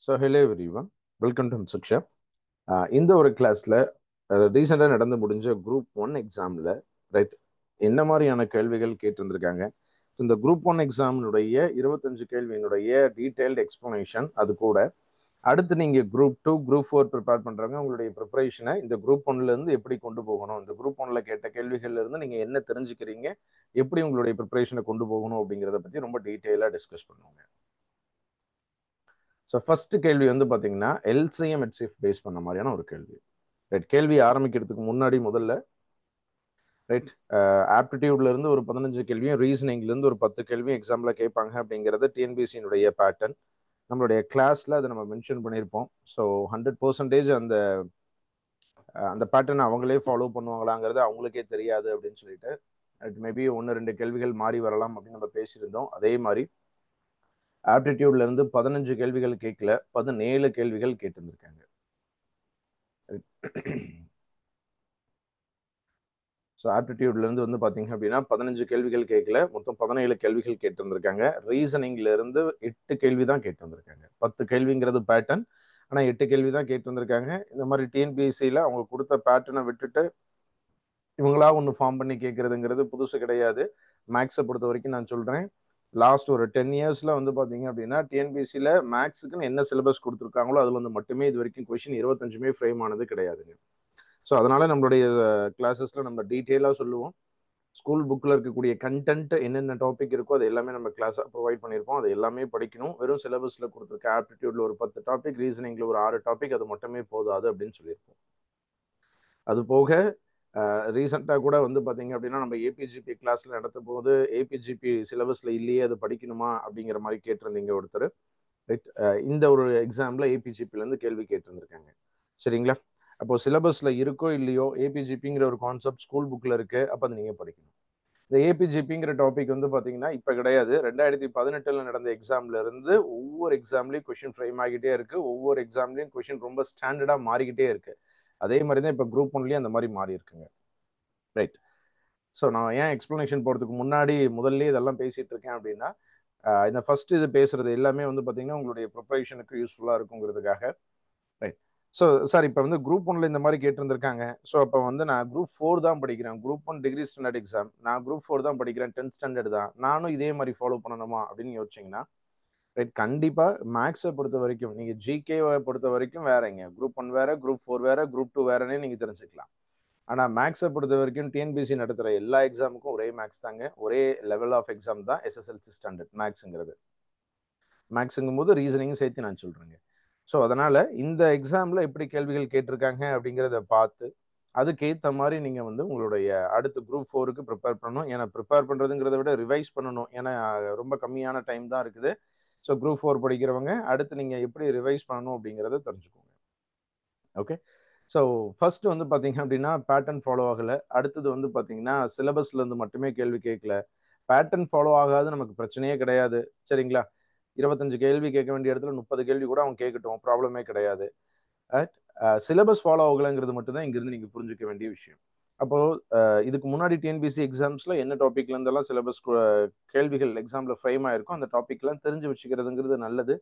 So hello everyone, welcome to Shiksha. இந்த ஒரு கிளாஸில் ரீசெண்டாக நடந்து முடிஞ்ச குரூப் 1 எக்ஸாமில் ரைட் என்ன மாதிரியான கேள்விகள் கேட்டிருந்திருக்காங்க. இந்த குரூப் 1 எக்ஸாமினுடைய 25 கேள்வியினுடைய டீட்டெயில்டு எக்ஸ்ப்ளனேஷன், அது கூட அடுத்து நீங்கள் குரூப் 2 குரூப் 4 ப்ரிப்பேர் பண்ணுறவங்க உங்களுடைய ப்ரிப்பரேஷனை இந்த குரூப் 1லேருந்து எப்படி கொண்டு போகணும், இந்த குரூப் 1 கேட்ட கேள்விகள்லேருந்து நீங்கள் என்ன தெரிஞ்சுக்கிறீங்க, எப்படி உங்களுடைய ப்ரிப்பரேஷனை கொண்டு போகணும் அப்படிங்கிறத பற்றி ரொம்ப டீட்டெயிலாக டிஸ்கஸ் பண்ணுவாங்க. ஸோ ஃபர்ஸ்ட் கேள்வி வந்து பார்த்தீங்கன்னா எல்சிஎம் ஹெச்சிஎஃப் பேஸ் பண்ண மாதிரியான ஒரு கேள்வி. ரைட், கேள்வி ஆரம்பிக்கிறதுக்கு முன்னாடி முதல்ல ரைட் ஆப்டிடியூட்ல இருந்து ஒரு 15 கேள்வியும் ரீசனிங்ல இருந்து ஒரு 10 கேள்வியும் எக்ஸாம்ல கேட்பாங்க அப்படிங்கிறது டிஎன்பிஎஸ்சியினுடைய பேட்டர்ன். நம்மளுடைய கிளாஸ்ல அதை நம்ம மென்ஷன் பண்ணியிருப்போம். ஸோ 100% அந்த பேட்டர்ன் அவங்களே ஃபாலோ பண்ணுவாங்களாங்கிறது அவங்களுக்கே தெரியாது அப்படின்னு சொல்லிட்டு மேபி 1-2 கேள்விகள் மாறி வரலாம் அப்படின்னு நம்ம பேசியிருந்தோம். அதே மாதிரி ஆப்டிடியூட்ல இருந்து 15 கேள்விகள் கேட்கல, 17 கேள்விகள் கேட்டிருந்திருக்காங்க. ஸோ ஆப்டிடியூட்ல இருந்து வந்து பார்த்தீங்க அப்படின்னா 15 கேள்விகள் கேட்கல, மொத்தம் 17 கேள்விகள் கேட்டிருந்திருக்காங்க. ரீசனிங்ல இருந்து 8 கேள்வி தான் கேட்டிருந்திருக்காங்க. 10 கேள்விங்கிறது பேட்டர்ன், ஆனால் 8 கேள்வி தான் கேட்டிருந்திருக்காங்க. இந்த மாதிரி டிஎன்பிஎஸ்சியில் அவங்க கொடுத்த பேட்டர்னை விட்டுட்டு இவங்களா ஒன்று ஃபார்ம் பண்ணி கேட்கறதுங்கிறது புதுசு கிடையாது. மேக்ஸை பொறுத்த வரைக்கும் நான் சொல்கிறேன், லாஸ்ட் ஒரு 10 இயர்ஸில் வந்து பார்த்தீங்க அப்படின்னா டிஎன்பிஎஸ்சியில் மேக்ஸுக்குன்னு என்ன சிலபஸ் கொடுத்துருக்காங்களோ அதில் வந்து மட்டுமே இது வரைக்கும் கொஷின் 25மே ஃப்ரேம் ஆனது கிடையாதுங்க. ஸோ அதனால நம்மளுடைய கிளாஸஸில் நம்ம டீட்டெயிலாக சொல்லுவோம். ஸ்கூல் புக்கில் இருக்கக்கூடிய கண்டென்ட் என்னென்ன டாபிக் இருக்கோ அது எல்லாமே நம்ம கிளாஸாக ப்ரொவைட் பண்ணியிருப்போம். அது எல்லாமே படிக்கணும். வெறும் சிலபஸில் கொடுத்துருக்க ஆப்டிடியூட்ல ஒரு 10 டாபிக், ரீசனிங்கில் ஒரு 6 டாபிக், அது மட்டுமே போதாது அப்படின்னு சொல்லியிருப்போம். அது போக ரீசெண்டாக கூட வந்து பார்த்தீங்க அப்படின்னா நம்ம ஏபிஜிபி கிளாஸில் நடத்தும் போது ஏபிஜிபி சிலபஸில் இல்லையே, அது படிக்கணுமா அப்படிங்கிற மாதிரி கேட்டிருந்தீங்க ஒருத்தர். ரைட், இந்த ஒரு எக்ஸாமில் ஏபிஜிபிலேருந்து கேள்வி கேட்டிருந்திருக்காங்க. சரிங்களா? அப்போ சிலபஸில் இருக்கோ இல்லையோ ஏபிஜிபிங்கிற ஒரு கான்செப்ட் ஸ்கூல் புக்கில் இருக்கு, அப்போ அதை நீங்கள் படிக்கணும். இந்த ஏபிஜிபிங்கிற டாபிக் வந்து பார்த்தீங்கன்னா இப்போ கிடையாது, 2018 நடந்த எக்ஸாம்ல இருந்து ஒவ்வொரு எக்ஸாம்லையும் கொஷின் ஃப்ரேம் ஆகிட்டே இருக்கு. ஒவ்வொரு எக்ஸாம்லையும் கொஷின் ரொம்ப ஸ்டாண்டர்டாக மாறிக்கிட்டே இருக்கு. அதே மாதிரி தான் இப்போ குரூப் 1லேயும் அந்த மாதிரி மாறி இருக்குங்க. ரைட், ஸோ நான் ஏன் எக்ஸ்ப்ளனேஷன் போகிறதுக்கு முன்னாடி முதல்ல இதெல்லாம் பேசிட்டு இருக்கேன் அப்படின்னா, இந்த ஃபர்ஸ்ட் இது பேசுறது எல்லாமே வந்து பார்த்தீங்கன்னா உங்களுடைய ப்ரிப்பரேஷனுக்கு யூஸ்ஃபுல்லாக இருக்குங்கிறதுக்காக. ரைட், ஸோ சார் இப்போ வந்து குரூப் 1ல இந்த மாதிரி கேட்டிருந்திருக்காங்க. ஸோ அப்போ வந்து நான் குரூப் 4 தான் படிக்கிறேன், குரூப் 1 டிகிரி ஸ்டாண்டர்ட் எக்ஸாம், நான் குரூப் 4 தான் படிக்கிறேன், 10th ஸ்டாண்டர்ட் தான், நானும் இதே மாதிரி ஃபாலோ பண்ணணுமா அப்படின்னு யோசிச்சிங்கன்னா, ரைட், கண்டிப்பாக மேக்ஸை பொறுத்த வரைக்கும் நீங்கள் ஜிகேவை பொறுத்த வரைக்கும் வேறங்க. குரூப் 1 வேற, குரூப் 4 வேற, குரூப் 2 வேறனே நீங்கள் தெரிஞ்சுக்கலாம். ஆனால் மேக்ஸை பொறுத்த வரைக்கும் டிஎன்பிஎஸ்சி நடத்துகிற எல்லா எக்ஸாமுக்கும் ஒரே மேக்ஸ் தாங்க, ஒரே லெவல் ஆஃப் எக்ஸாம் தான் எஸ்எஸ்எல்சி ஸ்டாண்டர்ட் மேக்ஸுங்கிறது. மேக்ஸுங்கும் போது ரீசனிங்கும் சேர்த்து நான் சொல்கிறேங்க. ஸோ அதனால் இந்த எக்ஸாமில் எப்படி கேள்விகள் கேட்டிருக்காங்க அப்படிங்கிறத பார்த்து அதுக்கேற்ற மாதிரி நீங்கள் வந்து உங்களுடைய அடுத்த குரூப் 4க்கு ப்ரிப்பேர் பண்ணணும். ஏன்னா ப்ரிப்பேர் பண்ணுறதுங்கிறத விட ரிவைஸ் பண்ணணும். ஏன்னா ரொம்ப கம்மியான டைம் தான் இருக்குது. ஸோ குரூப் 4 படிக்கிறவங்க அடுத்து நீங்கள் எப்படி ரிவைஸ் பண்ணணும் அப்படிங்கிறத தெரிஞ்சுக்கோங்க. ஓகே, ஸோ ஃபர்ஸ்ட் வந்து பார்த்தீங்க அப்படின்னா பேட்டர்ன் ஃபாலோ ஆகலை. அடுத்தது வந்து பார்த்தீங்கன்னா சிலபஸ்லேருந்து மட்டுமே கேள்வி கேட்கல. பேட்டர்ன் ஃபாலோ ஆகாது நமக்கு பிரச்சனையே கிடையாது. சரிங்களா? 25 கேள்வி கேட்க வேண்டிய இடத்துல 30 கேள்வி கூட அவங்க கேட்கட்டும், ப்ராப்ளமே கிடையாது. சிலபஸ் ஃபாலோ ஆகலைங்கிறது மட்டும்தான் இங்கிருந்து நீங்கள் புரிஞ்சுக்க வேண்டிய விஷயம். அப்போ இதுக்கு முன்னாடி டிஎன்பிஎஸ்சி எக்ஸாம்ஸ்ல என்ன டாபிக்ல இருந்தெல்லாம் சிலபஸ் கேள்விகள் எக்ஸாம்ல ஃப்ரேம் ஆயிருக்கும், அந்த டாபிக்லாம் தெரிஞ்சு வச்சுக்கிறதுங்கிறது நல்லது.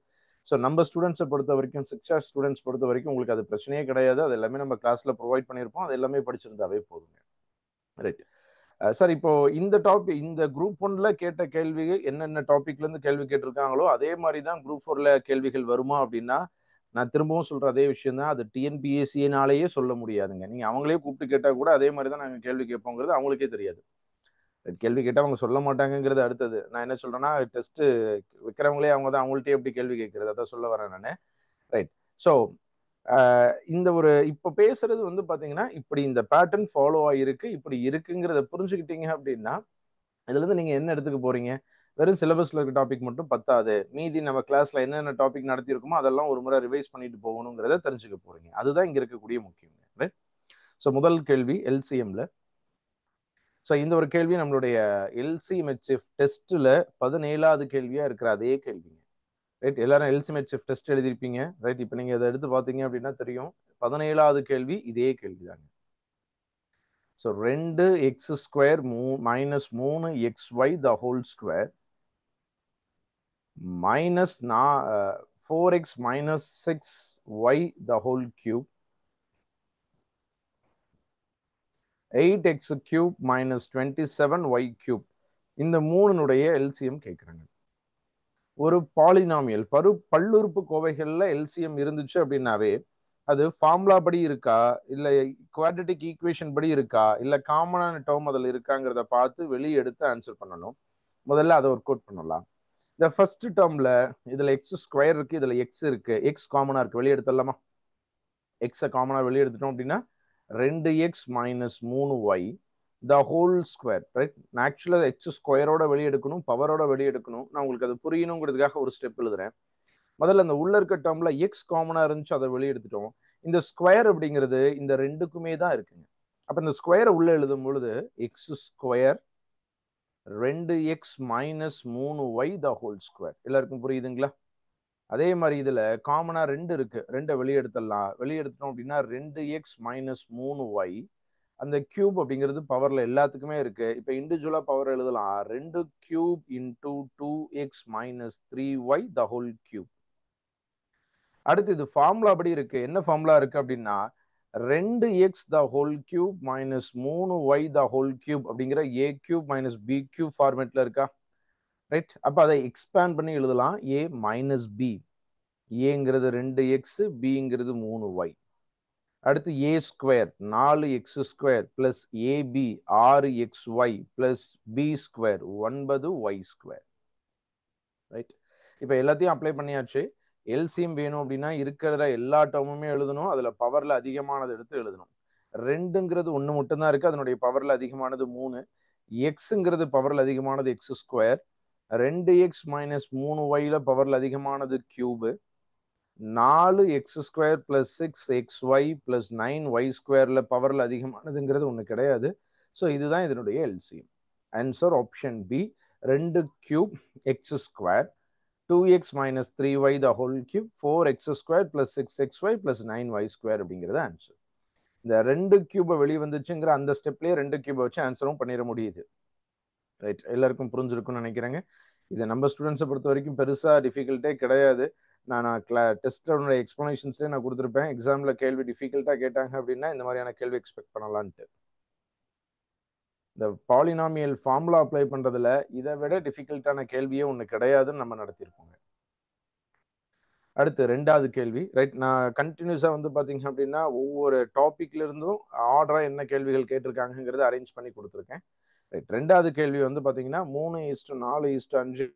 ஸோ நம்ம ஸ்டூடெண்ட்ஸை பொறுத்த வரைக்கும், சிக்ஸா ஸ்டூடெண்ட்ஸ் பொறுத்த வரைக்கும் உங்களுக்கு அது பிரச்சனையே கிடையாது. அது எல்லாமே நம்ம கிளாஸ்ல ப்ரொவைட் பண்ணியிருப்போம். அது எல்லாமே படிச்சிருந்தாவே போதுங்க. ரைட் சார், இப்போ இந்த டாபிக் இந்த குரூப் 1ல கேட்ட கேள்வி என்னென்ன டாபிக்ல இருந்து கேள்வி கேட்டிருக்காங்களோ அதே மாதிரி தான் குரூப் 4ல கேள்விகள் வருமா அப்படின்னா, நான் திரும்பவும் சொல்ற அதே விஷயம் தான். அது டிஎன்பிஎஸ்சினாலேயே சொல்ல முடியாதுங்க. நீங்க அவங்களே கூப்பிட்டு கேட்டா கூட அதே மாதிரி தான் நாங்கள் கேள்வி கேட்போங்கிறது அவங்களுக்கே தெரியாது. கேள்வி கேட்டால் அவங்க சொல்ல மாட்டாங்கிறது அடுத்தது. நான் என்ன சொல்றேன்னா, டெஸ்ட் வைக்கிறவங்களே அவங்க தான், அவங்கள்ட்டே எப்படி கேள்வி கேட்கறது, அதான் சொல்ல வரேன் நான். ரைட், ஸோ இந்த ஒரு இப்போ பேசுறது வந்து பார்த்தீங்கன்னா இப்படி இந்த பேட்டர்ன் ஃபாலோ ஆகிருக்கு, இப்படி இருக்குங்கிறத புரிஞ்சுக்கிட்டீங்க அப்படின்னா இதுலேருந்து நீங்கள் என்ன எடுத்துக்க போறீங்க? வெறும் சிலபஸில் இருக்க டாபிக் மட்டும் பத்தாது, மீதி நம்ம கிளாஸில் என்னென்ன டாபிக் நடத்தியிருக்குமோ அதெல்லாம் ஒரு முறை ரிவைஸ் பண்ணிட்டு போகணுங்கிறத தெரிஞ்சுக்க போறீங்க. அதுதான் இங்கே இருக்கக்கூடிய முக்கியம். ரைட், ஸோ முதல் கேள்வி எல்சிஎம்ல. ஸோ இந்த ஒரு கேள்வி நம்மளுடைய எல்சிஎம்ஹெச்எஃப் டெஸ்ட்டில் 17வது கேள்வியாக இருக்கிற அதே கேள்விங்க. ரைட், எல்லாரும் எல்சிஎம்ஹெச்எஃப் டெஸ்ட் எழுதியிருப்பீங்க. ரைட், இப்போ நீங்கள் இதை எடுத்து பார்த்தீங்க அப்படின்னா தெரியும், 17வது கேள்வி இதே கேள்வி தாங்க. So 2x² minus 3xy the whole square minus 4x minus 6y the whole cube, 8x cube minus 27y cube. இந்த மூணுனுடைய எல்சிஎம் கேட்குறாங்க. ஒரு பாலினாமியல் பல்லுறுப்பு கோவைகள்ல எல்சிஎம் இருந்துச்சு அப்படின்னாவே அது ஃபார்முலா படி இருக்கா, இல்ல குவாட்ரட்டிக் ஈக்குவேஷன் படி இருக்கா, இல்ல காமனான டேர்ம் அதில் இருக்காங்கிறத பார்த்து வெளியே எடுத்து ஆன்சர் பண்ணணும். முதல்ல அதை ஒர்க் அவுட் பண்ணலாம். இந்த ஃபர்ஸ்ட் டேர்ம்ல இதுல எக்ஸ் ஸ்கொயர் இருக்கு, இதுல எக்ஸ் இருக்கு, எக்ஸ் காமனா இருக்கு, வெளியே எடுத்துடலாமா? எக்ஸை காமனா வெளியே எடுத்துட்டோம் அப்படின்னா 2x minus 3y the whole square, right? நான் ஆக்சுவலாக எக்ஸ் ஸ்கொயரோட வெளியே எடுக்கணும், பவரோட வெளியே எடுக்கணும். நான் உங்களுக்கு அது புரியணுங்கிறதுக்காக ஒரு ஸ்டெப் எழுதுறேன். முதல்ல அந்த உள்ள இருக்க டேர்ம்ல எக்ஸ் காமனா இருந்துச்சு, அதை வெளியே எடுத்துட்டோம். இந்த ஸ்கொயர் அப்படிங்கிறது இந்த ரெண்டுக்குமே தான் இருக்குங்க. அப்ப இந்த ஸ்கொயரை உள்ள எழுதும் பொழுது X square 2x minus 3y the whole square. எல்லாருக்கும் புரியுதுங்களா? அதே மாதிரி இதுல காமனா 2 இருக்கு, 2 வெளியே எடுத்துடலாம். வெளியே எடுத்துட்டோம் அப்படின்னா 2x மைனஸ் 3y, அந்த கியூப் அப்படிங்கிறது பவர்ல எல்லாத்துக்குமே இருக்கு. இப்ப இண்டிவிஜுவலா பவர் எழுதலாம். 2 cube into 2x minus 3y the whole cube. அடுத்து இது ஃபார்முலா படி இருக்கு. என்ன ஃபார்முலா இருக்கு அப்படின்னா 2x the whole cube minus 3y the whole cube அப்படிங்கிற a cube minus b cube ஃபார்மேட்ல இருக்கா, ரைட்? அப்ப அதை எக்ஸ்பேண்ட் பண்ணி எழுதலாம். a மைனஸ் b, ஏங்கிறது 2x, bங்கிறது 3y. அடுத்து a square 4x square plus ab 6xy plus b square 9y square, right? இப்போ எல்லாத்தையும் அப்ளை பண்ணியாச்சு. எல்சிஎம் வேணும் அப்படின்னா இருக்கிறதுல எல்லா டேர்முமே எழுதணும், அதுல பவர்ல அதிகமானது எடுத்து எழுதணும். 2ங்கிறது ஒன்று மட்டும்தான் இருக்கு, அதனுடைய பவர்ல அதிகமானது 3. எக்ஸுங்கிறது பவர்ல அதிகமானது எக்ஸ் ஸ்கொயர், 2x மைனஸ் 3yல பவர்ல அதிகமானது cube, 4x square plus 6xy plus 9y ஸ்கொயர்ல பவர்ல அதிகமானதுங்கிறது ஒன்று கிடையாது. ஸோ இதுதான் இதனுடைய LCM. Answer option B, 2 cube x square 2x minus 3y the whole cube 4x square plus 6xy plus 9y square அப்படிங்கிறது ஆன்சர். இந்த 2 கியூபை வெளியே வந்துச்சுங்கிற அந்த ஸ்டெப்லேயே 2 கியூபை வச்சு ஆன்சரும் பண்ணிட முடியுது, ரைட்? எல்லாருக்கும் புரிஞ்சிருக்கும்னு நினைக்கிறேங்க. இதை நம்ம ஸ்டூடெண்ட்ஸை பொறுத்த வரைக்கும் பெருசாக டிஃபிகல்ட்டே கிடையாது. நான் டெஸ்ட்டோட எக்ஸ்ப்ளனேஷன்ஸ்லேயே நான் கொடுத்துருப்பேன். எக்ஸாமில் கேள்வி டிஃபிகல்ட்டாக கேட்டாங்க அப்படின்னா இந்த மாதிரியான கேள்வி எக்ஸ்பெக்ட் பண்ணலான்ட்டு. இந்த பாலினாமியல் ஃபார்முலா அப்ளை பண்ணுறதுல இதை விட டிஃபிகல்ட்டான கேள்வியே ஒன்று கிடையாதுன்னு நம்ம நடத்தியிருக்கோங்க. அடுத்து 2வது கேள்வி, ரைட்? நான் கண்டினியூஸாக வந்து பார்த்தீங்க அப்படின்னா ஒவ்வொரு டாபிக்ல இருந்தும் ஆர்டராக என்ன கேள்விகள் கேட்டிருக்காங்கிறத அரேஞ்ச் பண்ணி கொடுத்துருக்கேன், ரைட்? 2வது கேள்வி வந்து பார்த்தீங்கன்னா 3:4:5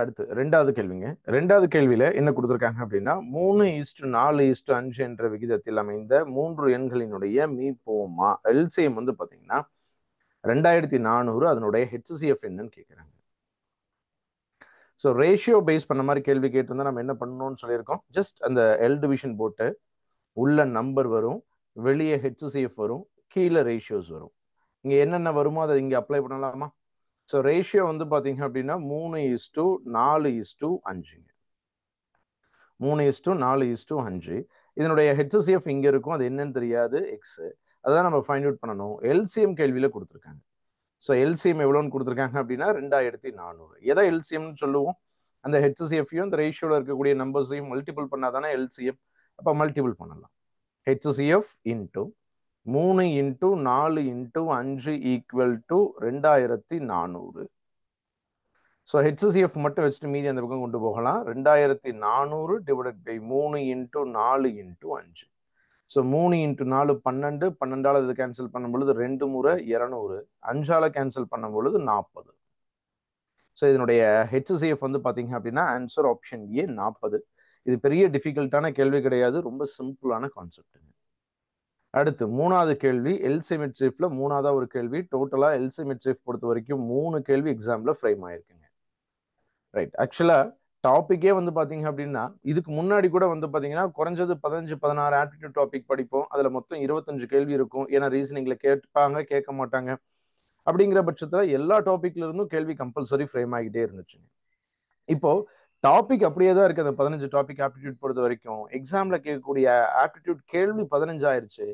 அடுத்து ரெண்டாவது கேள்விங்க. ரெண்டாவது கேள்வியில என்ன கொடுத்துருக்காங்க அப்படின்னா 3:4:5 என்ற விகிதத்தில் அமைந்த 3 எண்களினுடைய மீப்போமா எல்சிஎம் வந்து பாத்தீங்கன்னா 2400, அதனுடைய HCF என்னன்னு கேட்குறாங்க. ஸோ ரேஷியோ பேஸ் பண்ண மாதிரி கேள்வி கேட்டிருந்தா நம்ம என்ன பண்ணணும்னு சொல்லியிருக்கோம். ஜஸ்ட் அந்த எல் டிவிஷன் போட்டு உள்ள நம்பர் வரும், வெளியே HCF வரும், கீழே ரேஷியோஸ் வரும். இங்க என்னென்ன வருமோ அதை இங்க அப்ளை பண்ணலாமா? ஸோ ரேஷியோ வந்து பாத்தீங்க அப்படின்னா 3:4:5. 3:4:5. இதனுடைய HCF இங்க இருக்கும், அது என்னன்னு தெரியாது, எக்ஸ். அதான் நம்ம ஃபைண்ட் அவுட் பண்ணணும். எல்சிஎம் கேள்வியில கொடுத்துருக்காங்க. ஸோ எல்சிஎம் எவ்வளோன்னு கொடுத்துருக்காங்க அப்படின்னா 2400. எதை எல்சிஎம்னு சொல்லுவோம்? அந்த HCFையும் அந்த ரேஷியோல இருக்கக்கூடிய நம்பர்ஸையும் மல்டிபிள் பண்ணாதானே எல்சிஎம். அப்போ மல்டிபிள் பண்ணலாம். HCF into 3:4:5 equal to 2400. So HCF மட்டும் வச்சுட்டு மீதி அந்த பக்கம் கொண்டு போகலாம். 2400 டிவைடட் பை 3:4:5. ஸோ 3 × 4 12. 12ஆல் இது கேன்சல் பண்ணும் பொழுது 2 முறை 200. 5ஆல் கேன்சல் பண்ணும் பொழுது 40. ஸோ இதனுடைய HCF வந்து பார்த்தீங்க அப்படின்னா ஆன்சர் ஆப்ஷன் ஏ 40. இது பெரிய டிஃபிகல்ட்டான கேள்வி கிடையாது, ரொம்ப சிம்பிளான கான்செப்ட். அடுத்து மூணாவது கேள்வி எல்சிஎம் HCFல மூணாவதா ஒரு கேள்வி. டோட்டலா எல்சிஎம் HCF பொறுத்த வரைக்கும் 3 கேள்வி எக்ஸாம்ல ஃப்ரேம் ஆயிருக்குங்க. ரைட். ஆக்சுவலா டாபிக்கே வந்து பாத்தீங்க அப்படின்னா இதுக்கு முன்னாடி கூட வந்து பாத்தீங்கன்னா குறைஞ்சது 15-16 ஆப்டிடியூட் டாபிக் படிப்போம். அதுல மொத்தம் 25 கேள்வி இருக்கும். ஏன்னா ரீசனிங்ல கேட்பாங்க, கேட்க மாட்டாங்க. அப்படிங்கிற பட்சத்துல எல்லா டாபிக்ல இருந்தும் கேள்வி கம்பல்சரி ஃப்ரேம் ஆகிட்டே இருந்துச்சு. இப்போ டாபிக் அப்படியே தான் இருக்கு. அந்த 15 டாபிக் ஆப்டிடியூட் பொறுத்த வரைக்கும் எக்ஸாம்ல கேட்கக்கூடிய ஆப்டிடியூட் கேள்வி 15 ஆயிருச்சு.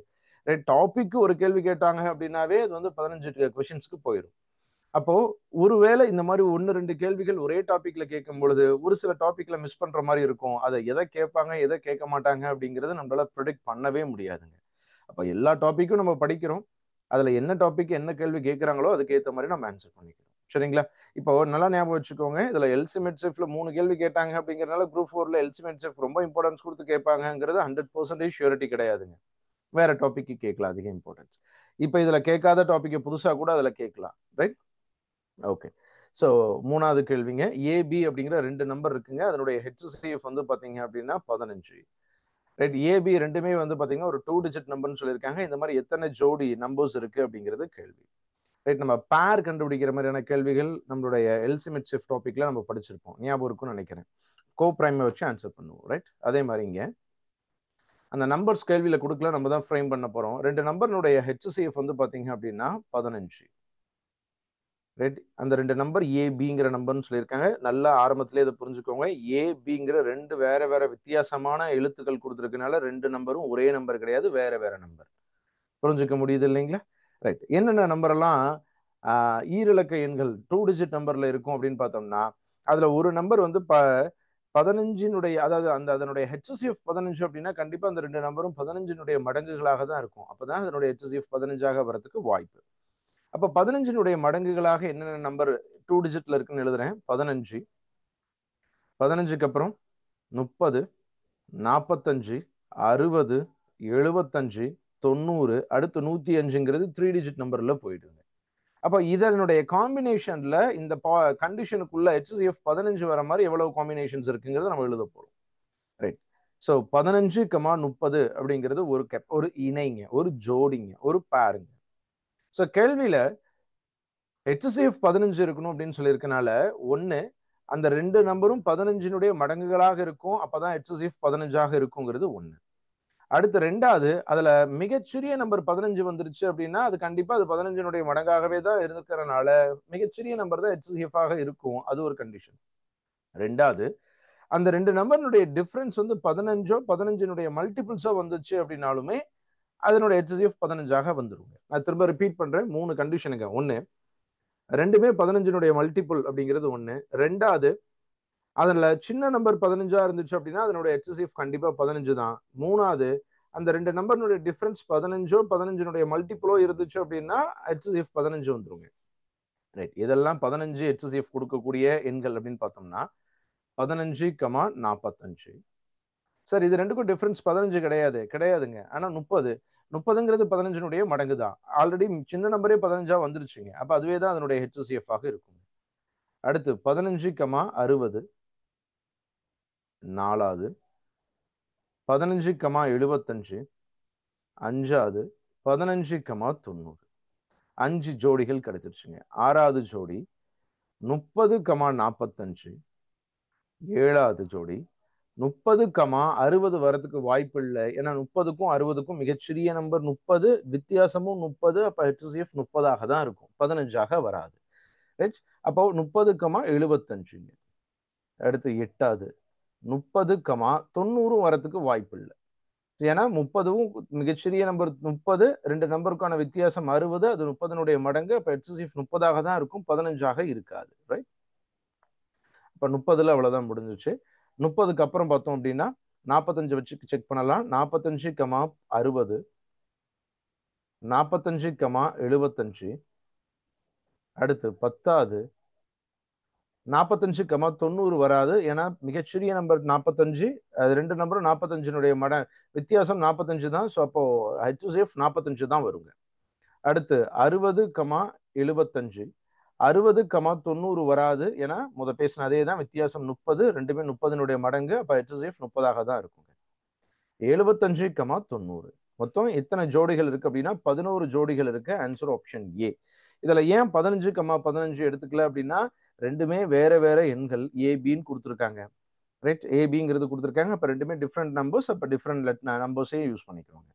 டாபிக் ஒரு கேள்வி கேட்டாங்க அப்படின்னாவே அது வந்து 15 கொஸ்டின்ஸ்க்கு போயிடும். அப்போ ஒருவேளை இந்த மாதிரி 1-2 கேள்விகள் ஒரே டாபிக்ல கேட்கும் பொழுது ஒரு சில டாபிக்ல மிஸ் பண்ற மாதிரி இருக்கும். அதை எதை கேட்பாங்க எதை கேட்க மாட்டாங்க அப்படிங்கறத நம்மளால ப்ரெடிக்ட் பண்ணவே முடியாதுங்க. அப்ப எல்லா டாபிக்கும் நம்ம படிக்கிறோம். அதுல என்ன டாபிக் என்ன கேள்வி கேட்கறாங்களோ அதுக்கு ஏற்ற மாதிரி நம்ம ஆன்சர் பண்ணிக்கிறோம். சரிங்களா? இப்போ நல்லா ஞாபகம் வச்சுக்கோங்க. இதுல எல்சிஎம் HCFல 3 கேள்வி கேட்டாங்க அப்படிங்கறதுனால குரூப் 4ல எல்சிஎம் HCF ரொம்ப இம்பார்ட்டன்ஸ் கொடுத்து கேட்பாங்கிறது 100% ஷூரிட்டி கிடையாதுங்க. வேற டாபிக் கேட்கலாம் அதிக இம்பார்ட்டன்ஸ். இப்போ இதுல கேட்காத டாபிக் புதுசா கூட அதுல கேட்கலாம். ரைட்? ஓகே. ஸோ மூணாவது கேள்விங்க. ஏபி அப்படிங்கிற 2 நம்பர் இருக்குங்க. அதனுடைய HCF வந்து பாத்தீங்க அப்படின்னா 15. ரைட். ஏபி ரெண்டுமே வந்து பாத்தீங்கன்னா ஒரு 2 டிஜிட் நம்பர்னு சொல்லியிருக்காங்க. இந்த மாதிரி எத்தனை ஜோடி நம்பர்ஸ் இருக்கு அப்படிங்கிறது கேள்வி. ரைட். நம்ம பேர் கண்டுபிடிக்கிற மாதிரியான கேள்விகள் நம்மளுடைய எல்சிஎம் HCF டாபிக்ல நம்ம படிச்சிருப்போம். ஞாபகம் இருக்கும்னு நினைக்கிறேன். கோ பிரைமை வச்சு ஆன்சர் பண்ணுவோம். ரைட். அதே மாதிரி இங்க அந்த நம்பர்ஸ் கேள்வியில கொடுக்கல, நம்ம தான் ஃப்ரேம் பண்ண போறோம். 2 நம்பர்னுடைய HCF வந்து பாத்தீங்க அப்படின்னா 15. ரைட். அந்த 2 நம்பர் ஏபிங்கிற நம்பர்னு சொல்லியிருக்காங்க. நல்லா ஆரம்பத்திலே இதை புரிஞ்சுக்கோங்க. ஏபிங்கிற 2 வேற வேற வித்தியாசமான எழுத்துக்கள் கொடுத்துருக்கனால 2 நம்பரும் ஒரே நம்பர் கிடையாது, வேற வேற நம்பர். புரிஞ்சுக்க முடியுது இல்லைங்களா? ரைட். என்னென்ன நம்பர் எல்லாம் ஈரிலக்க எண்கள் 2 டிஜிட் நம்பர்ல இருக்கும் அப்படின்னு பார்த்தோம்னா அதுல ஒரு நம்பர் வந்து 15னுடைய அதாவது அதனுடைய HCF 15 அப்படின்னா கண்டிப்பா அந்த 2 நம்பரும் 15னுடைய மடங்குகளாக தான் இருக்கும். அப்பதான் அதனுடைய HCF 15ஆக வரதுக்கு வாய்ப்பு. அப்ப 15னுடைய மடங்குகளாக என்னென்ன நம்பர் 2 டிஜிட்ல இருக்குன்னு எழுதுறேன். 15, 15க்கு அப்புறம் 30, 45, 60, 75, 90, அடுத்து 105ங்கிறது 3 டிஜிட் நம்பர்ல போயிடுங்க. அப்ப இதனுடைய காம்பினேஷன்ல இந்த கண்டிஷனுக்குள்ள HCF 15 வர மாதிரி எவ்வளவு காம்பினேஷன்ஸ் இருக்குங்கிறத நம்ம எழுத போறோம். ரைட். ஸோ 15, 30 அப்படிங்கிறது ஒரு இணைங்க, ஒரு ஜோடிங்க, ஒரு பேருங்க. ஸோ கேள்வியில HCF 15 இருக்கணும் அப்படின்னு சொல்லியிருக்கனால ஒண்ணு அந்த 2 நம்பரும் 15னுடைய மடங்குகளாக இருக்கும். அப்பதான் HCF 15ஆக இருக்குங்கிறது ஒண்ணு. அடுத்து ரெண்டாவது அதுல மிகச்சிறிய நம்பர் 15 வந்துருச்சு அப்படின்னா அது கண்டிப்பா அது 15னுடைய மடங்காகவே தான் இருக்கிறனால மிகச்சிறிய நம்பர் தான் HCF ஆக இருக்கும். அது ஒரு கண்டிஷன். ரெண்டாவது அந்த 2 நம்பருடைய டிஃபரன்ஸ் வந்து 15ஓ 15னுடைய மல்டிபிள்ஸோ வந்துச்சு அப்படின்னாலுமே அதனுடைய HCF 15ஆக வந்துருங்க. நான் திரும்ப ரிப்பீட் பண்றேன். 3 கண்டிஷனுங்க. ஒண்ணு ரெண்டுமே 15னுடைய மல்டிபிள் அப்படிங்கிறது ஒண்ணு. ரெண்டாவது அதுல சின்ன நம்பர் 15ஆ இருந்துச்சு அப்படின்னா அதனுடைய HCF கண்டிப்பா 15 தான். மூணாவது அந்த 2 நம்பருடைய டிஃபரன்ஸ் 15ஓ 15னுடைய மல்டிபிளோ இருந்துச்சு அப்படின்னா HCF 15 வந்துருங்க. ரைட். இதெல்லாம் 15 HCF கொடுக்கக்கூடிய எண்கள் அப்படின்னு பார்த்தோம்னா 15, 45. சார் இது ரெண்டுக்கும் டிஃபரன்ஸ் 15 கிடையாதுங்க. ஆனா 30ங்கிறது 15னுடைய மடங்கு தான். ஆல்ரெடி சின்ன நம்பரே 15ஆ வந்துருச்சுங்க. அப்ப அதுவே தான் அதனுடைய HCF ஆக இருக்கும். அடுத்து 15,60 4வது, 15,75 5வது, 15,90 5 ஜோடிகள் கிடைச்சிருச்சுங்க. 6வது ஜோடி 30,45 7வது ஜோடி 30,60 வரதுக்கு வாய்ப்பு இல்லை. ஏன்னா 30க்கும் 60க்கும் மிகச்சிறிய நம்பர் 30, வித்தியாசமும் 30. அப்ப HCF 30ஆக தான் இருக்கும், 15ஆக வராது. அப்போ 30,75. அடுத்து 8வது 30,90 வரதுக்கு வாய்ப்பு இல்லை. ஏன்னா 30வும் மிகச்சிறிய நம்பர் 30, ரெண்டு நம்பருக்கான வித்தியாசம் 60, அது 30னுடைய மடங்கு. அப்ப HCF 30ஆக தான் இருக்கும், 15ஆக இருக்காது. ரைட்? இப்ப 30ல அவ்வளவுதான் முடிஞ்சிச்சு. 30க்கு அப்புறம் பார்த்தோம் அப்படின்னா 45 வச்சு செக் பண்ணலாம். 45,60 45,75 அடுத்து 10வது 45,90 வராது. ஏன்னா மிகச்சிறிய நம்பர் 45, அது ரெண்டு நம்பரும் 45னுடைய வித்தியாசம் 45 தான். ஸோ அப்போ HCF 45 தான் வருங்க. அடுத்து 60,75 60,90 வராது. ஏன்னா பேசின அதே தான், வித்தியாசம் 30, ரெண்டுமே 30னுடைய மடங்கு. அப்ப HCF 30ஆக தான் இருக்குங்க. 75,90 மொத்தம் எத்தனை ஜோடிகள் இருக்கு அப்படின்னா 11 ஜோடிகள் இருக்கு. ஆன்சர் ஆப்ஷன் ஏ. இதுல ஏன் 15,15 எடுத்துக்கல அப்படின்னா ரெண்டுமே வேற வேற எண்கள் ஏபின்னு கொடுத்துருக்காங்க. ரைட்? ஏபிங்கிறது கொடுத்துருக்காங்க. அப்ப ரெண்டுமே டிஃப்ரெண்ட் நம்பர்ஸ். அப்ப டிஃப்ரெண்ட் நம்பர்ஸே யூஸ் பண்ணிக்கிறோங்க.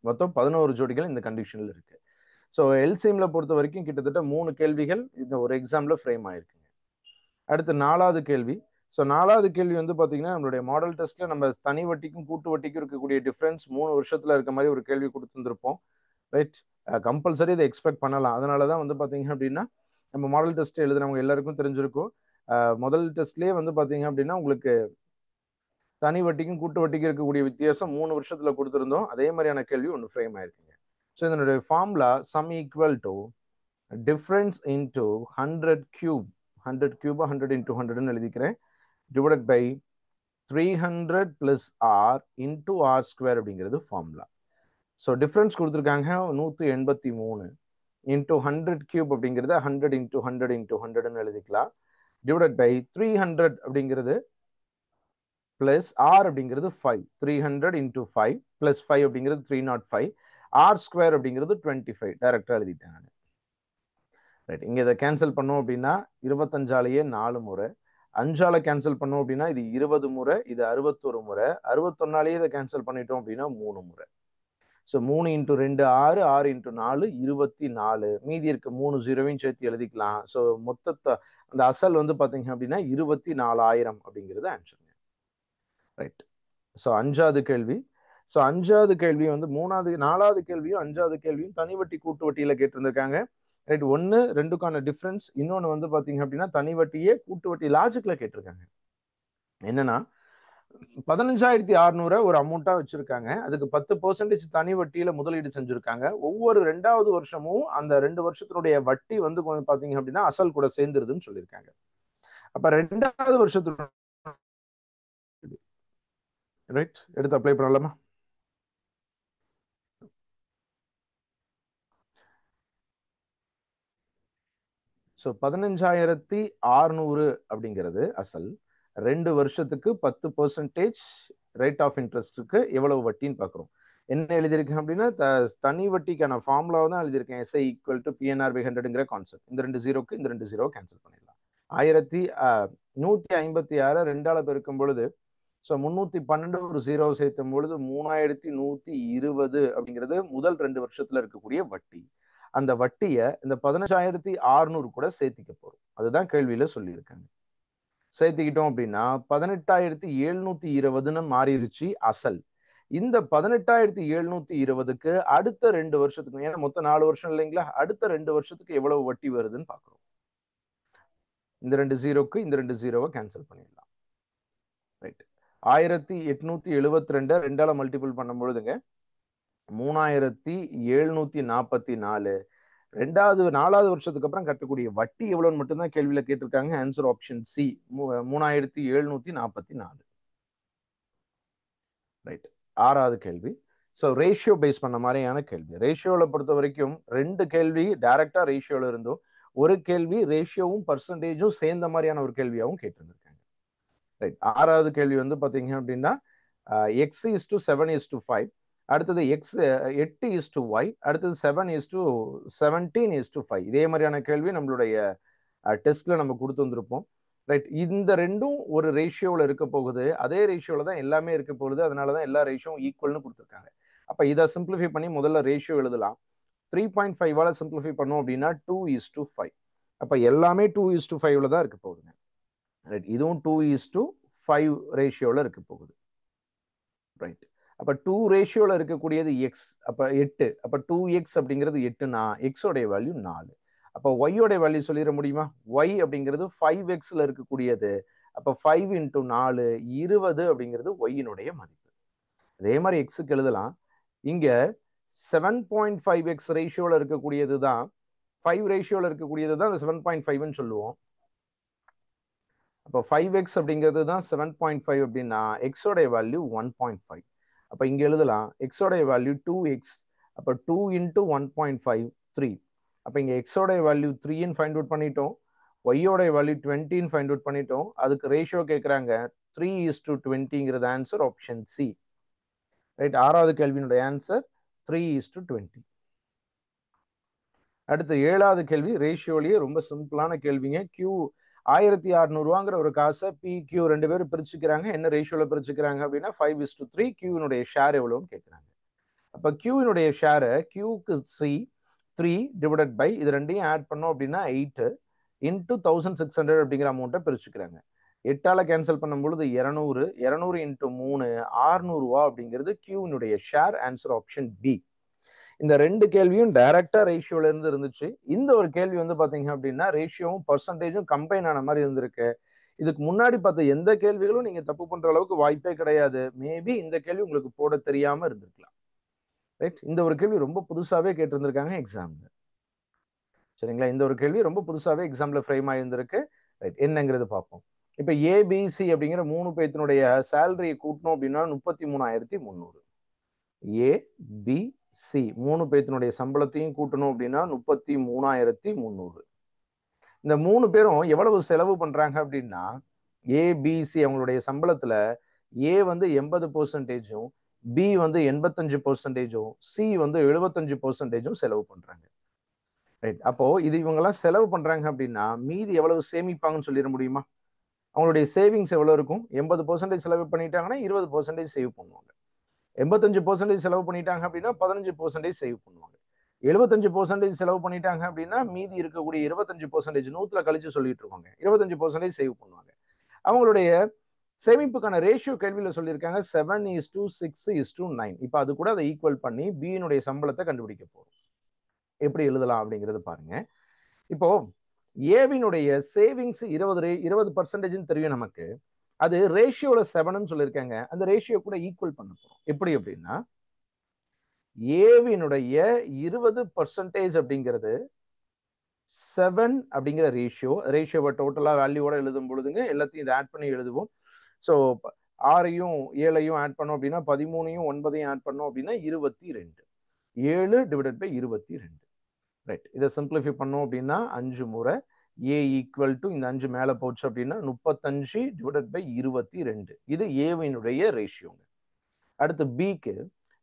மொத்தம் 11 ஜோடிகள் இந்த கண்டிஷன்ல இருக்கு. ஸோ எல்சிஎம்ல பொறுத்த வரைக்கும் கிட்டத்தட்ட 3 கேள்விகள் இந்த ஒரு எக்ஸாம்ல ஃப்ரேம் ஆயிருக்குங்க. அடுத்து 4வது கேள்வி. ஸோ 4வது கேள்வி வந்து பாத்தீங்கன்னா நம்மளுடைய மாடல் டெஸ்ட்ல நம்ம தனி வட்டிக்கும் கூட்டு வட்டிக்கும் இருக்கக்கூடிய டிஃபரன்ஸ் 3 வருஷத்துல இருக்க மாதிரி ஒரு கேள்வி கொடுத்துருப்போம். ரைட்? கம்பல்சரி இதை எக்ஸ்பெக்ட் பண்ணலாம். அதனாலதான் வந்து பாத்தீங்க அப்படின்னா நம்ம மாடல் டெஸ்ட் எழுதுனவங்க எல்லாருக்கும் தெரிஞ்சிருக்கும். முதல் டெஸ்ட்லயே வந்து பாத்தீங்க அப்படின்னா உங்களுக்கு தனி வட்டிக்கும் கூட்டு வட்டிக்கும் இருக்கக்கூடிய வித்தியாசம் 3 வருஷத்துல கொடுத்துருந்தோம். அதே மாதிரியான கேள்வி ஒன்று ஃப்ரேம் ஆயிருக்குங்க. ஸோ இதனுடைய formula sum equal to difference into 100 cube 100 கியூபா 100 இன்டூ 100ன்னு எழுதிக்கிறேன், divided by 300 plus R into R square அப்படிங்கிறது ஃபார்முலா. ஸோ டிஃபரன்ஸ் கொடுத்துருக்காங்க 183 இன்டூ 100 கியூப் அப்படிங்கிறது 100 இன்டூ 100 இன்டூ 100ன்னு எழுதிக்கலாம், டிவைடட் பை 300 அப்படிங்கிறது பிளஸ் ஆர் அப்படிங்கிறது 5. 300 இன்டூ 5 பிளஸ் 5 அப்படிங்கிறது 305. ஆர் ஸ்கொயர் அப்படிங்கிறது 25. டைரக்டா எழுதிட்டேன் நான். ரைட்? இங்க இதை கேன்சல் பண்ணோம் அப்படின்னா 25ஆலேயே 4 முறை, 5ஆல கேன்சல் பண்ணோம் அப்படின்னா இது 20 முறை, இது 61 முறை, 61ஆலேயே இதை கேன்சல் பண்ணிட்டோம் அப்படின்னா 3 முறை. So 3 into 2 6, 6 into 4 24. மீதி இருக்க 3 ஜீரோவையும் சேர்த்து எழுதிக்கலாம். ஸோ மொத்தத்தை அந்த அசல் வந்து பாத்தீங்க அப்படின்னா 24,000 அப்படிங்கிறது ஆன்சருங்க. ரைட்? ஸோ 5வது கேள்வி. ஸோ 5வது கேள்வி வந்து 4வது கேள்வியும் 5வது கேள்வியும் தனி வட்டி கூட்டு வட்டியில கேட்டிருந்திருக்காங்க. ரைட்? 1, 2க்கான டிஃபரன்ஸ். இன்னொன்னு வந்து பாத்தீங்க அப்படின்னா தனி வட்டியே கூட்டு வட்டி லாஜிக்ல கேட்டிருக்காங்க. என்னன்னா 15,600 ஒரு அமௌண்டா வச்சிருக்காங்க. அதுக்கு 10% தனி வட்டியில முதலீடு செஞ்சிருக்காங்க. ஒவ்வொரு 2வது வருஷமும் அந்த 2 வருஷத்தினுடைய வட்டி வந்து பாத்தீங்க அப்படின்னா அசல் கூட சேர்ந்துருதுன்னு சொல்லியிருக்காங்க. அப்ப 2வது வருஷத்துல ரைட் எடுத்து அப்ளை பண்ணலாமா? ஸோ 15,600 அப்படிங்கிறது அசல். 2 வருஷத்துக்கு 10% ரேட் ஆஃப் இன்ட்ரெஸ்ட்டுக்கு எவ்வளவு வட்டின்னு பார்க்குறோம். என்ன எழுதியிருக்கேன் அப்படின்னா தனி வட்டிக்கான ஃபார்முலாவை தான் எழுதியிருக்கேன். SI ஈக்குவல் டு PNR/100ங்கிற கான்செப்ட். இந்த 2 ஜீரோக்கு இந்த 2 ஜீரோ கேன்சல் பண்ணிடலாம். 1,156 2ஆல பெருக்கும் பொழுது ஸோ 312 ஒரு ஜீரோ சேர்த்தும் பொழுது 3,120 அப்படிங்கிறது முதல் 2 வருஷத்துல இருக்கக்கூடிய வட்டி. அந்த வட்டியை இந்த 15,600 கூட சேர்த்திக்க போறோம். அதுதான் கேள்வியில சொல்லியிருக்காங்க. சேர்த்திக்கிட்டோம் அப்படின்னா 18,720ன்னு மாறிடுச்சு அசல். இந்த 18,720க்கு அடுத்த 2 வருஷத்துக்கு, ஏன்னா மொத்தம் 4 வருஷம் இல்லைங்களா, அடுத்த 2 வருஷத்துக்கு எவ்வளவு வட்டி வருதுன்னு பாக்குறோம். இந்த 2 ஜீரோக்கு இந்த 2 ஜீரோவை கேன்சல் பண்ணிடலாம். ரைட்? 1872 2ஆல மல்டிபிள் பண்ணும் பொழுதுங்க 3,744. 4வது வருஷத்துக்கு அப்புறம் கட்டக்கூடிய வட்டி எவ்வளவுன்னு மட்டும்தான் கேள்வியில கேட்டிருக்காங்க. Answer option C 3,744. ரைட்? 6வது கேள்வி. ஸோ ரேஷியோ பேஸ் பண்ண மாதிரியான கேள்வி. ரேஷியோல பொறுத்த வரைக்கும் 2 கேள்வி டைரக்டா ரேஷியோல இருந்தும், ஒரு கேள்வி ரேஷியோவும் பர்சன்டேஜும் சேர்ந்த மாதிரியான ஒரு கேள்வியாகவும் கேட்டிருந்திருக்காங்க. ரைட். 6வது கேள்வி வந்து பாத்தீங்க அப்படின்னா எக்ஸ் இஸ் டு 7:5, அடுத்தது எக்ஸ் 8:y, அடுத்தது 7:17:5. இதே மாதிரியான கேள்வி நம்மளுடைய டெஸ்ட்ல நம்ம கொடுத்து வந்திருப்போம். ரைட். இந்த ரெண்டும் ஒரு ரேஷியோவில் இருக்க போகுது, அதே ரேஷியோவில் தான் எல்லாமே இருக்க போகுது, அதனால தான் எல்லா ரேஷியோவும் ஈக்குவல்னு கொடுத்துருக்காங்க. அப்போ இதை சிம்பிளிஃபை பண்ணி முதல்ல ரேஷியோ எழுதலாம். 3.5 சிம்பிளிஃபை பண்ணோம் அப்படின்னா 2:5. அப்போ எல்லாமே 2:5 தான் இருக்க போகுதுங்க. ரைட். இதுவும் 2:5 ரேஷியோவில் இருக்க போகுது. ரைட். அப்போ 2 ரேஷியோவில் இருக்கக்கூடியது எக்ஸ், அப்போ 8. அப்போ 2x அப்படிங்கிறது 8னா எக்ஸோடைய வேல்யூ 4. அப்போ ஒய்யோடைய வேல்யூ சொல்லிட முடியுமா? ஒய் அப்படிங்கிறது 5xல இருக்கக்கூடியது. அப்போ 5 × 4 20 அப்படிங்கிறது ஒய்யினுடைய மதிப்பு. அதே மாதிரி எக்ஸுக்கு எழுதலாம். இங்க 7.5x ரேஷியோவில் இருக்கக்கூடியது தான் 5 ரேஷியோவில் இருக்கக்கூடியது தான் 7.5ன்னு சொல்லுவோம். அப்போ 5x அப்படிங்கிறது தான் 7.5 அப்படின்னா எக்ஸோடைய வேல்யூ 1.5. அப்போ இங்கே எழுதலாம் எக்ஸோடைய வேல்யூ 2x. அப்போ 2 × 1.5 3. அப்போ இங்கே எக்ஸோடைய வேல்யூ 3ன்னு ஃபைண்ட் அவுட் பண்ணிட்டோம், ஒய்யோடைய வேல்யூ 20ன்னு ஃபைண்ட் அவுட் பண்ணிட்டோம். அதுக்கு ரேஷியோ கேட்குறாங்க. 3:20ங்கிறது ஆன்சர் ஆப்ஷன் சி. ரைட். 6வது கேள்வியினுடைய ஆன்சர் 3:20. அடுத்து 7வது கேள்வி ரேஷியோலயே ரொம்ப சிம்பிளான கேள்விங்க. கியூ 1600 ஒரு காசை PQ 2 பேரும் பிரிச்சுக்கிறாங்க. என்ன ரேஷியோல பிரிச்சுக்கிறாங்க அப்படின்னா 5:3. கியூனுடைய ஷேர் எவ்வளோன்னு கேட்குறாங்க. அப்போ கியூனுடைய ஷேரை கியூக்கு 3 டிவைடட் பை இது ரெண்டையும் ஆட் பண்ணோம் அப்படின்னா 8 × 1600 அப்படிங்கிற அமௌண்ட்டை பிரிச்சுக்கிறாங்க. 8ஆல் கேன்சல் பண்ணும்பொழுது 200. 200 × 3 600 அப்படிங்கிறது கியூனுடைய ஷேர். Answer option B. இந்த ரெண்டு கேள்வியும் டைரக்டா ரேஷியோல இருந்து இருந்துச்சு. இந்த ஒரு கேள்வி வந்து பாத்தீங்க அப்படின்னா ரேஷியோவும் பர்சன்டேஜும் கம்பைன் ஆன மாதிரி இருந்திருக்கு. இதுக்கு முன்னாடி பார்த்த எந்த கேள்விகளும் நீங்க தப்பு பண்ற அளவுக்கு வாய்ப்பே கிடையாது. மேபி இந்த கேள்வி உங்களுக்கு போட தெரியாம இருந்திருக்கலாம். ரைட். இந்த ஒரு கேள்வி ரொம்ப புதுசாவே கேட்டிருந்திருக்காங்க எக்ஸாம்ல. சரிங்களா? இந்த ஒரு கேள்வி ரொம்ப புதுசாவே எக்ஸாம்ல ஃப்ரேம் ஆயிருந்திருக்கு. ரைட். என்னங்கிறது பார்ப்போம். இப்ப ஏபிசி அப்படிங்கிற 3 பேத்தினுடைய சேலரியை கூட்டணும் அப்படின்னா 33,300. ஏபிசி 3 பேத்தினுடைய சம்பளத்தையும் கூட்டணும் அப்படின்னா 33,300. இந்த 3 பேரும் எவ்வளவு செலவு பண்றாங்க அப்படின்னா ஏபிசி அவங்களுடைய சம்பளத்துல ஏ வந்து 80%, பி வந்து 85%, சி வந்து 75% செலவு பண்றாங்க. ரைட். அப்போ இது இவங்கெல்லாம் செலவு பண்றாங்க அப்படின்னா மீதி எவ்வளவு சேமிப்பாங்கன்னு சொல்லிட முடியுமா? அவங்களுடைய சேவிங்ஸ் எவ்வளவு இருக்கும்? 80% செலவு பண்ணிட்டாங்கன்னா 20% சேவ் பண்ணுவாங்க. 85% செலவு பண்ணிட்டாங்க அப்படின்னா 15% சேவ் பண்ணுவாங்க. 75% செலவு பண்ணிட்டாங்க அப்படின்னா மீதி இருக்கக்கூடிய 25% 100ல கழிச்சு சொல்லிட்டு இருக்காங்க. 25% சேவ் பண்ணுவாங்க. அவங்களுடைய சேமிப்புக்கான ரேஷியோ கேள்வியில சொல்லியிருக்காங்க 7:6:9. இப்போ அது கூட அதை ஈக்குவல் பண்ணி பியினுடைய சம்பளத்தை கண்டுபிடிக்க போறோம். எப்படி எழுதலாம் அப்படிங்கிறது பாருங்க. இப்போ ஏவினுடைய சேவிங்ஸ் 20% தெரியும் நமக்கு. அது ரேஷியோல 7ன்னு சொல்லியிருக்காங்க. அந்த ரேஷியோ கூட ஈக்குவல் பண்ண போறோம். எப்படி அப்படின்னா ஏவினுடைய 20% அப்படிங்கிறது 7 அப்படிங்கிற ரேஷியோவை டோட்டலா வேல்யூவோட எழுதும் பொழுதுங்க எல்லாத்தையும் இதை ஆட் பண்ணி எழுதுவோம். ஸோ 6ஐயும் 7ஐயும் ஆட் பண்ணோம் அப்படின்னா 13ஐயும் 9ஐயும் ஆட் பண்ணோம் அப்படின்னா 22. 7 டிவைடட் பை 22. ரைட். இதை சிம்பிளிஃபை பண்ணோம் அப்படின்னா 5 முறை ஏ ஈக்குவல் டு இந்த 5 மேலே போச்சு அப்படின்னா 35 டிவைடட் பை 22. இது ஏவினுடைய ரேஷியோங்க. அடுத்து பிக்கு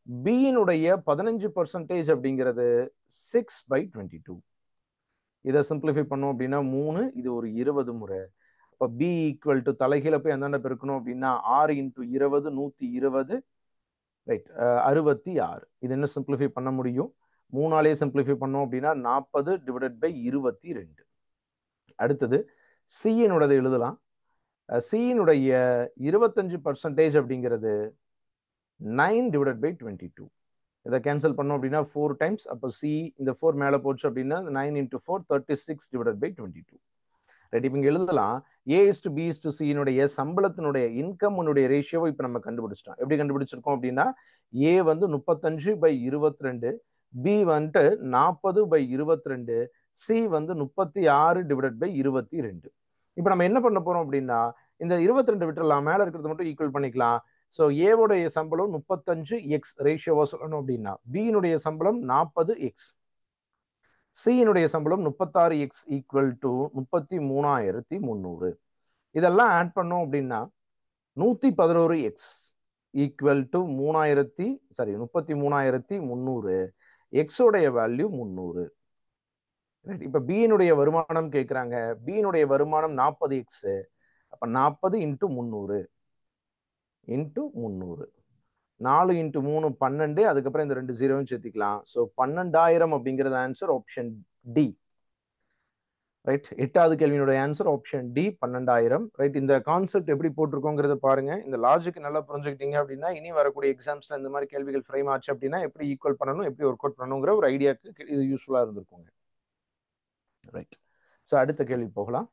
பியினுடைய 15% அப்படிங்கிறது 6/22. இதை சிம்பிளிஃபை பண்ணோம் அப்படின்னா 3, இது ஒரு 20 முறை. இப்போ பி ஈக்குவல் டு தலைகீழ போய் அந்தாண்ட பெருக்கணும் அப்படின்னா 6 × 20 120. ரைட். 66. இது என்ன சிம்பிளிஃபை பண்ண முடியும்? 3ஆலே சிம்பிளிஃபை பண்ணோம் அப்படின்னா 40 டிவைடட் பை 22. அடுத்தது சியினுடைய எழுதலாம். சியினுடைய 25% அப்படிங்கிறது 9 டிவைடட் பை 22. இதை கேன்சல் பண்ணோம் அப்படின்னா 4 டைம்ஸ். அப்போ சி இந்த 4 மேலே போச்சு அப்படின்னா 9 × 4 36 டிவைடட் பை 22. ரைட். இப்போ இங்கே எழுதலாம் A:B:C சம்பளத்தினுடைய இன்கம்னுடைய ரேஷியோவை இப்போ நம்ம கண்டுபிடிச்சிட்டோம். எப்படி கண்டுபிடிச்சிருக்கோம் அப்படின்னா ஏ வந்து 35/22, பி வந்துட்டு 40/22, சி வந்து 36 டிவைடட் பை 22. இப்போ நம்ம என்ன பண்ண போறோம் அப்படின்னா இந்த 22 விட்டுறலாம், மேலே இருக்கிறது மட்டும் ஈக்குவல் பண்ணிக்கலாம். ஸோ ஏவோடைய சம்பளம் 35x ரேஷியோவா சொல்லணும் அப்படின்னா பியினுடைய சம்பளம் 40x, சியினுடைய சம்பளம் 36x ஈக்குவல் டு 33,300. இதெல்லாம் ஆட் பண்ணோம் அப்படின்னா 111x ஈக்குவல் டு 33,300. எக்ஸோடைய வேல்யூ 300. இப்ப பியினுடைய வருமானம் கேட்கிறாங்க. பியினுடைய வருமானம் 40x. அப்ப 40 இன்ட்டு 300 இன்ட்டு 300. 4 இன்ட்டு 3 12. அதுக்கப்புறம் இந்த 2 ஜீரோவும் சேர்த்திக்கலாம். ஸோ 12,000 அப்படிங்கிறது ஆன்சர் ஆப்ஷன் டி. ரைட். 8வது கேள்வியினுடைய ஆன்சர் ஆப்ஷன் டி 12,000. ரைட். இந்த கான்செப்ட் எப்படி போட்டிருக்கோங்கிறத பாருங்க. இந்த லாஜிக் நல்லா புரிஞ்சுக்கிட்டீங்க அப்படின்னா இனி வரக்கூடிய எக்ஸாம்ஸ்ல இந்த மாதிரி கேள்விகள் ஃப்ரேம் ஆச்சு அப்படின்னா எப்படி ஈக்குவல் பண்ணணும், எப்படி ஒர்க் அவுட் பண்ணணுங்கிற ஒரு ஐடியாக்கு இது யூஸ்ஃபுல்லா இருந்திருக்குங்க. ரைட். ஸோ அடுத்த கேள்வி போகலாம்.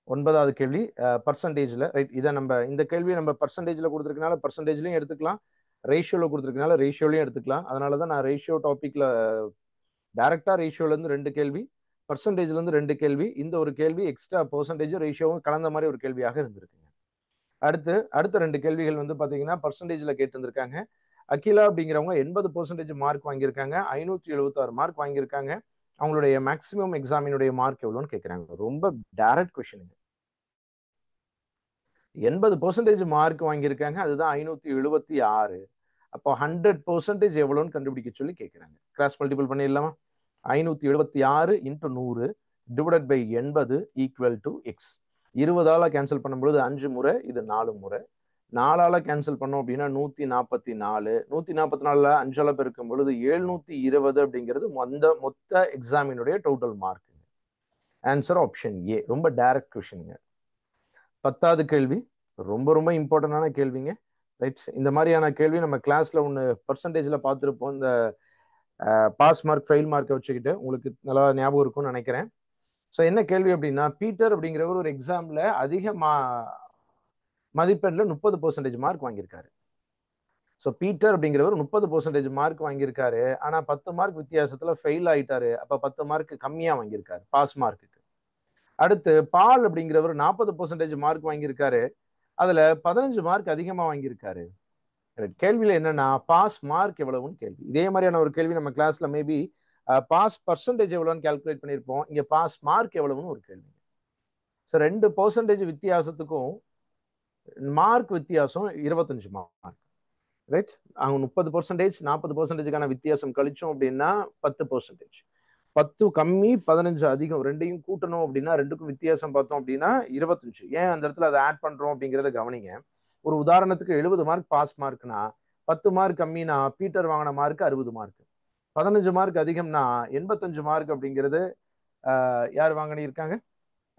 9வது கேள்வி பர்சன்டேஜ்ல. ரைட். இதை நம்ம இந்த கேள்வி நம்ம பர்சன்டேஜ்ல கொடுத்துருக்கனால பர்சன்டேஜ்லயும் எடுத்துக்கலாம், ரேஷியோல கொடுத்துருக்கனால ரேஷியோலையும் எடுத்துக்கலாம். அதனால தான் நான் ரேஷியோ டாபிக்ல டைரக்டா ரேஷியோல இருந்து 2 கேள்வி, பர்சன்டேஜ்ல இருந்து 2 கேள்வி, இந்த ஒரு கேள்வி எக்ஸ்ட்ரா பர்சன்டேஜ் ரேஷியோவும் கலந்த மாதிரி ஒரு கேள்வியாக இருந்திருக்குங்க. அடுத்த 2 கேள்விகள் வந்து பாத்தீங்கன்னா பர்சன்டேஜ்ல கேட்டிருந்திருக்காங்க. அகிலா அப்படிங்கிறவங்க 80% மார்க் வாங்கியிருக்காங்க, 576 மார்க் வாங்கியிருக்காங்க. அவங்களுடைய மேக்சிமம் எக்ஸாமினுடைய மார்க் எவ்வளோன்னு கேட்குறாங்க. ரொம்ப டைரக்ட் கொஸ்டின். 80% மார்க் வாங்கியிருக்காங்க, அதுதான் 576. அப்போ 100% எவ்வளோன்னு கண்டுபிடிக்க சொல்லி கேட்குறாங்க. கிராஸ் மல்டிபிள் பண்ணிடலாமா? 576 into 100 divided by 80 equal to x. 20ஆல கேன்சல் பண்ணும்பொழுது 5 முறை, இது 4 முறை. 4ஆல கேன்சல் பண்ணோம் அப்படின்னா 144. 144ல 5ஆல பெருக்கும் பொழுது 720 அப்படிங்கிறது மொத்த எக்ஸாமினுடைய total mark. Answer option A. ரொம்ப டைரக்ட் கொஸ்டினுங்க. 10வது கேள்வி ரொம்ப ரொம்ப இம்பார்ட்டன்டான கேள்விங்க. ரைட். இந்த மாதிரியான கேள்வி நம்ம கிளாஸ்ல ஒன்று பர்சன்டேஜ்ல பார்த்துருப்போம். இந்த பாஸ் மார்க் ஃபெயில் மார்க்கை வச்சுக்கிட்டு உங்களுக்கு நல்லா ஞாபகம் இருக்கும்னு நினைக்கிறேன். ஸோ என்ன கேள்வி அப்படின்னா, பீட்டர் அப்படிங்கிறவர் ஒரு எக்ஸாம்ல அதிக மதிப்பெண்ல 30% மார்க் வாங்கியிருக்காரு. ஸோ பீட்டர் அப்படிங்கிறவர் 30% மார்க் வாங்கியிருக்காரு. ஆனா 10 மார்க் வித்தியாசத்துல ஃபெயில் ஆயிட்டாரு. அப்ப 10 மார்க் கம்மியா வாங்கியிருக்காரு பாஸ் மார்க்குக்கு. அடுத்து பால் அப்படிங்கிறவர் 40% மார்க் வாங்கியிருக்காரு. அதுல 15 மார்க் அதிகமா வாங்கியிருக்காரு. கேள்வியில என்னன்னா பாஸ் மார்க் எவ்வளவுன்னு கேள்வி. இதே மாதிரியான ஒரு கேள்வி நம்ம கிளாஸ்ல மேபி பாஸ் பர்சன்டேஜ் எவ்வளவுன்னு கால்குலேட் பண்ணியிருப்போம். இங்க பாஸ் மார்க் எவ்வளவுன்னு ஒரு கேள்வி. ஸோ 2% வித்தியாசத்துக்கும் மார்க் வித்தியாசம் 25 மார்க். ரைட். அவங்க 30% 40%க்கான வித்தியாசம் கழிச்சோம் அப்படின்னா 10%. 10 கம்மி 15 அதிகம் ரெண்டையும் கூட்டணும் அப்படின்னா ரெண்டுக்கும் வித்தியாசம் பார்த்தோம் அப்படின்னா 25. ஏன் அந்த இடத்துல அதை ஆட் பண்றோம் அப்படிங்கிறத கவனிங்க. ஒரு உதாரணத்துக்கு 70 மார்க் பாஸ் மார்க்னா 10 மார்க் கம்மினா பீட்டர் வாங்கின மார்க் 60 மார்க். 15 மார்க் அதிகம்னா 85 மார்க் அப்படிங்கிறது யார் வாங்கியிருக்காங்க?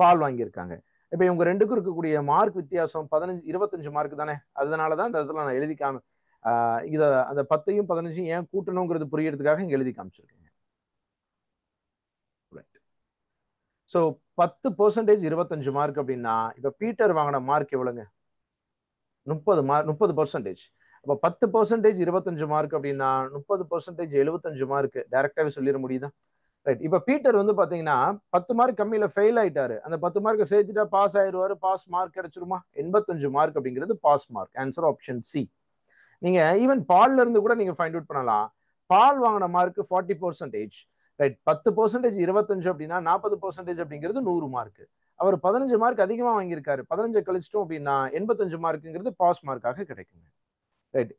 பால் வாங்கியிருக்காங்க. இப்ப இவங்க ரெண்டுக்கும் இருக்கக்கூடிய மார்க் வித்தியாசம் 25 மார்க் தானே. அதனாலதான் இந்த இடத்துல நான் எழுதி இத அந்த 10யும் 15யும் ஏன் கூட்டணுங்கிறது புரியறதுக்காக இங்க எழுதி காமிச்சிருக்கேங்க. ஸோ 10% 25 மார்க் அப்படின்னா இப்ப பீட்டர் வாங்கின மார்க் எவ்வளவுங்க? 30%. அப்ப 10% 25 மார்க் அப்படின்னா 30% 75 மார்க். டைரக்டாவே சொல்லிட முடியுதா? ரைட். இப்ப பீட்டர் வந்து பாத்தீங்கன்னா 10 மார்க் கம்மியில ஃபெயில் ஆயிட்டாரு. அந்த 10 மார்க் சேர்த்துட்டா பாஸ் ஆயிடுவாரு. பாஸ் மார்க் கிடைச்சிருமா? 85 மார்க் அப்படிங்கிறது pass mark. Answer option C. நீங்க ஈவன் பால்ல இருந்து கூட நீங்க ஃபைண்ட் அவுட் பண்ணலாம். பால் வாங்கின மார்க் 40%. ரைட். 10% 25 அப்படின்னா 40% அப்படிங்கிறது 100 மார்க். அவர் 15 மார்க் அதிகமா வாங்கியிருக்காரு. 15 கழிச்சிட்டோம் அப்படின்னா 85 மார்க்குங்கிறது பாஸ் மார்க்காக கிடைக்குங்க. ரைட்.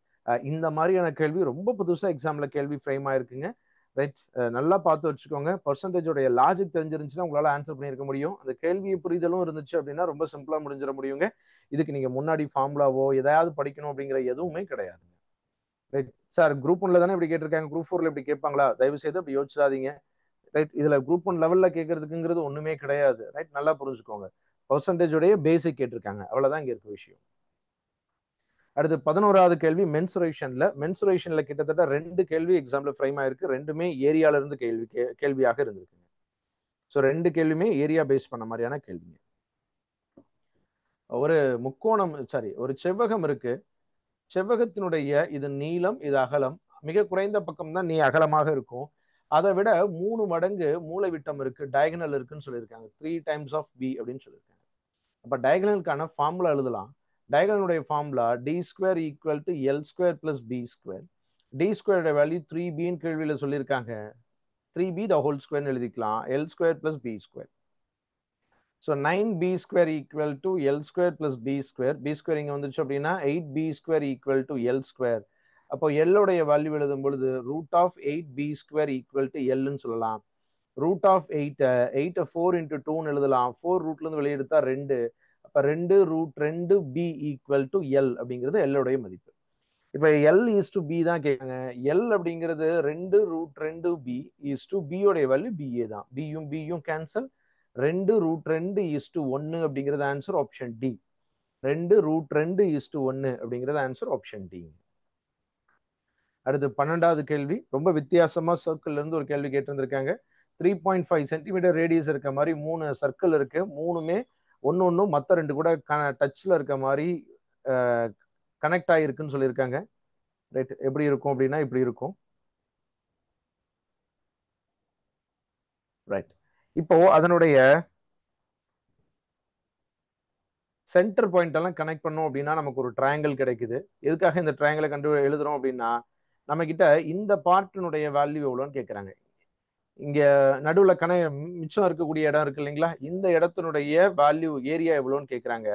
இந்த மாதிரியான கேள்வி ரொம்ப புதுசா எக்ஸாம்ல கேள்வி ஃப்ரேம் ஆயிருக்குங்க. ரைட். நல்லா பார்த்து வச்சுக்கோங்க. பர்சன்டேஜோடைய லாஜிக் தெரிஞ்சிருந்துச்சுன்னா உங்களால ஆன்சர் பண்ணியிருக்க முடியும். அந்த கேள்வி புரிதலும் இருந்துச்சு அப்படின்னா ரொம்ப சிம்பிளா முடிஞ்சிட முடியுங்க. இதுக்கு நீங்க முன்னாடி ஃபார்முலாவோ எதையாவது படிக்கணும் அப்படிங்கிற எதுவுமே கிடையாதுங்க. ரைட். சார் குரூப் 1ல தானே இப்படி கேட்டிருக்காங்க, குரூப் 4ல இப்படி கேட்பாங்களா? தயவு செய்து அப்படி யோசிச்சாதீங்க. ரைட். இதுல குரூப் 1 லெவல்ல கேட்கறதுக்குங்கிறது ஒண்ணுமே கிடையாது. ரைட். நல்லா புரிஞ்சுக்கோங்க. பர்சன்டேஜோடைய பேசிக் கேட்டிருக்காங்க, அவ்வளவுதான் இங்க இருக்க விஷயம். அடுத்து 11வது கேள்வி மென்சுரேஷன்ல கிட்டத்தட்ட 2 கேள்வி எக்ஸாம்ல ஃப்ரேம் ஆயிருக்கு. ரெண்டுமே ஏரியால இருந்து கேள்வியாக இருந்திருக்கு. ஸோ 2 கேள்வியுமே ஏரியா பேஸ் பண்ண மாதிரியான கேள்விங்க. ஒரு முக்கோணம் ஒரு செவ்வகம் இருக்கு. செவ்வகத்தினுடைய இது நீளம், இது அகலம். மிக குறைந்த பக்கம் தான் நீ அகலமாக இருக்கும். அதை விட 3 மடங்கு மூலை விட்டம் இருக்கு, டயகனல் இருக்குன்னு சொல்லியிருக்காங்க. 3 டைம்ஸ் ஆஃப் பி அப்படின்னு சொல்லியிருக்காங்க. அப்ப டயகனலுக்கான ஃபார்முலா எழுதலாம். டயகனலுடைய formula d² = L² + B². d² value 3bன்னு கேள்வியில சொல்லியிருக்காங்க. 3b the whole square எழுதிக்கலாம் l square plus b square. So 9b square equal to l square plus b square. b square இங்க வந்துச்சு அப்படின்னா 8b square equal to l square. அப்போ l உடைய value எழுதும் பொழுது root of 8b square equal to l ன்னு சொல்லலாம். root of 8 8 4 into 2 ன்னு எழுதலாம். 4 ரூட்ல இருந்து வெளியே எடுத்தா 2. அப்ப 2 root 2b equal to l அப்படிங்கிறது l உடைய மதிப்பு. இப்ப l is to b தான் கேட்காங்க. l அப்படிங்கிறது 2 root 2b is to b உடைய வேல்யூ ba தான். b யும் கேன்சல். 2 root 2 is to 1 அப்படிங்கிறது answer option D. 2 root 2 is to 1 அப்படிங்கிறது ஆன்சர் ஆப்ஷன் டி. அடுத்து 12வது கேள்வி ரொம்ப வித்தியாசமா சர்க்கிள்ல இருந்து ஒரு கேள்வி கேட்டிருந்திருக்காங்க. 3.5 சென்டிமீட்டர் ரேடியஸ் இருக்க மாதிரி 3 சர்க்கிள் இருக்கு. மூணுமே ஒன்னு மற்ற ரெண்டு கூட டச்ல இருக்க மாதிரி கனெக்ட் ஆகிருக்குன்னு சொல்லியிருக்காங்க. ரைட், எப்படி இருக்கும் அப்படின்னா இப்படி இருக்கும். ரைட், இப்போ அதனுடைய சென்டர் பாயிண்ட் எல்லாம் கனெக்ட் பண்ணோம் அப்படின்னா நமக்கு ஒரு ட்ரையாங்கிள் கிடைக்குது. எதுக்காக இந்த ட்ரையாங்கிளை எழுதுறோம் அப்படின்னா நம்ம கிட்ட இந்த பார்ட்டினுடைய வேல்யூ எவ்வளோன்னு கேட்குறாங்க. இங்க நடுவில் மிச்சம் இருக்கக்கூடிய இடம் இருக்கு இல்லைங்களா, இந்த இடத்தினுடைய வேல்யூ ஏரியா எவ்வளோன்னு கேட்குறாங்க.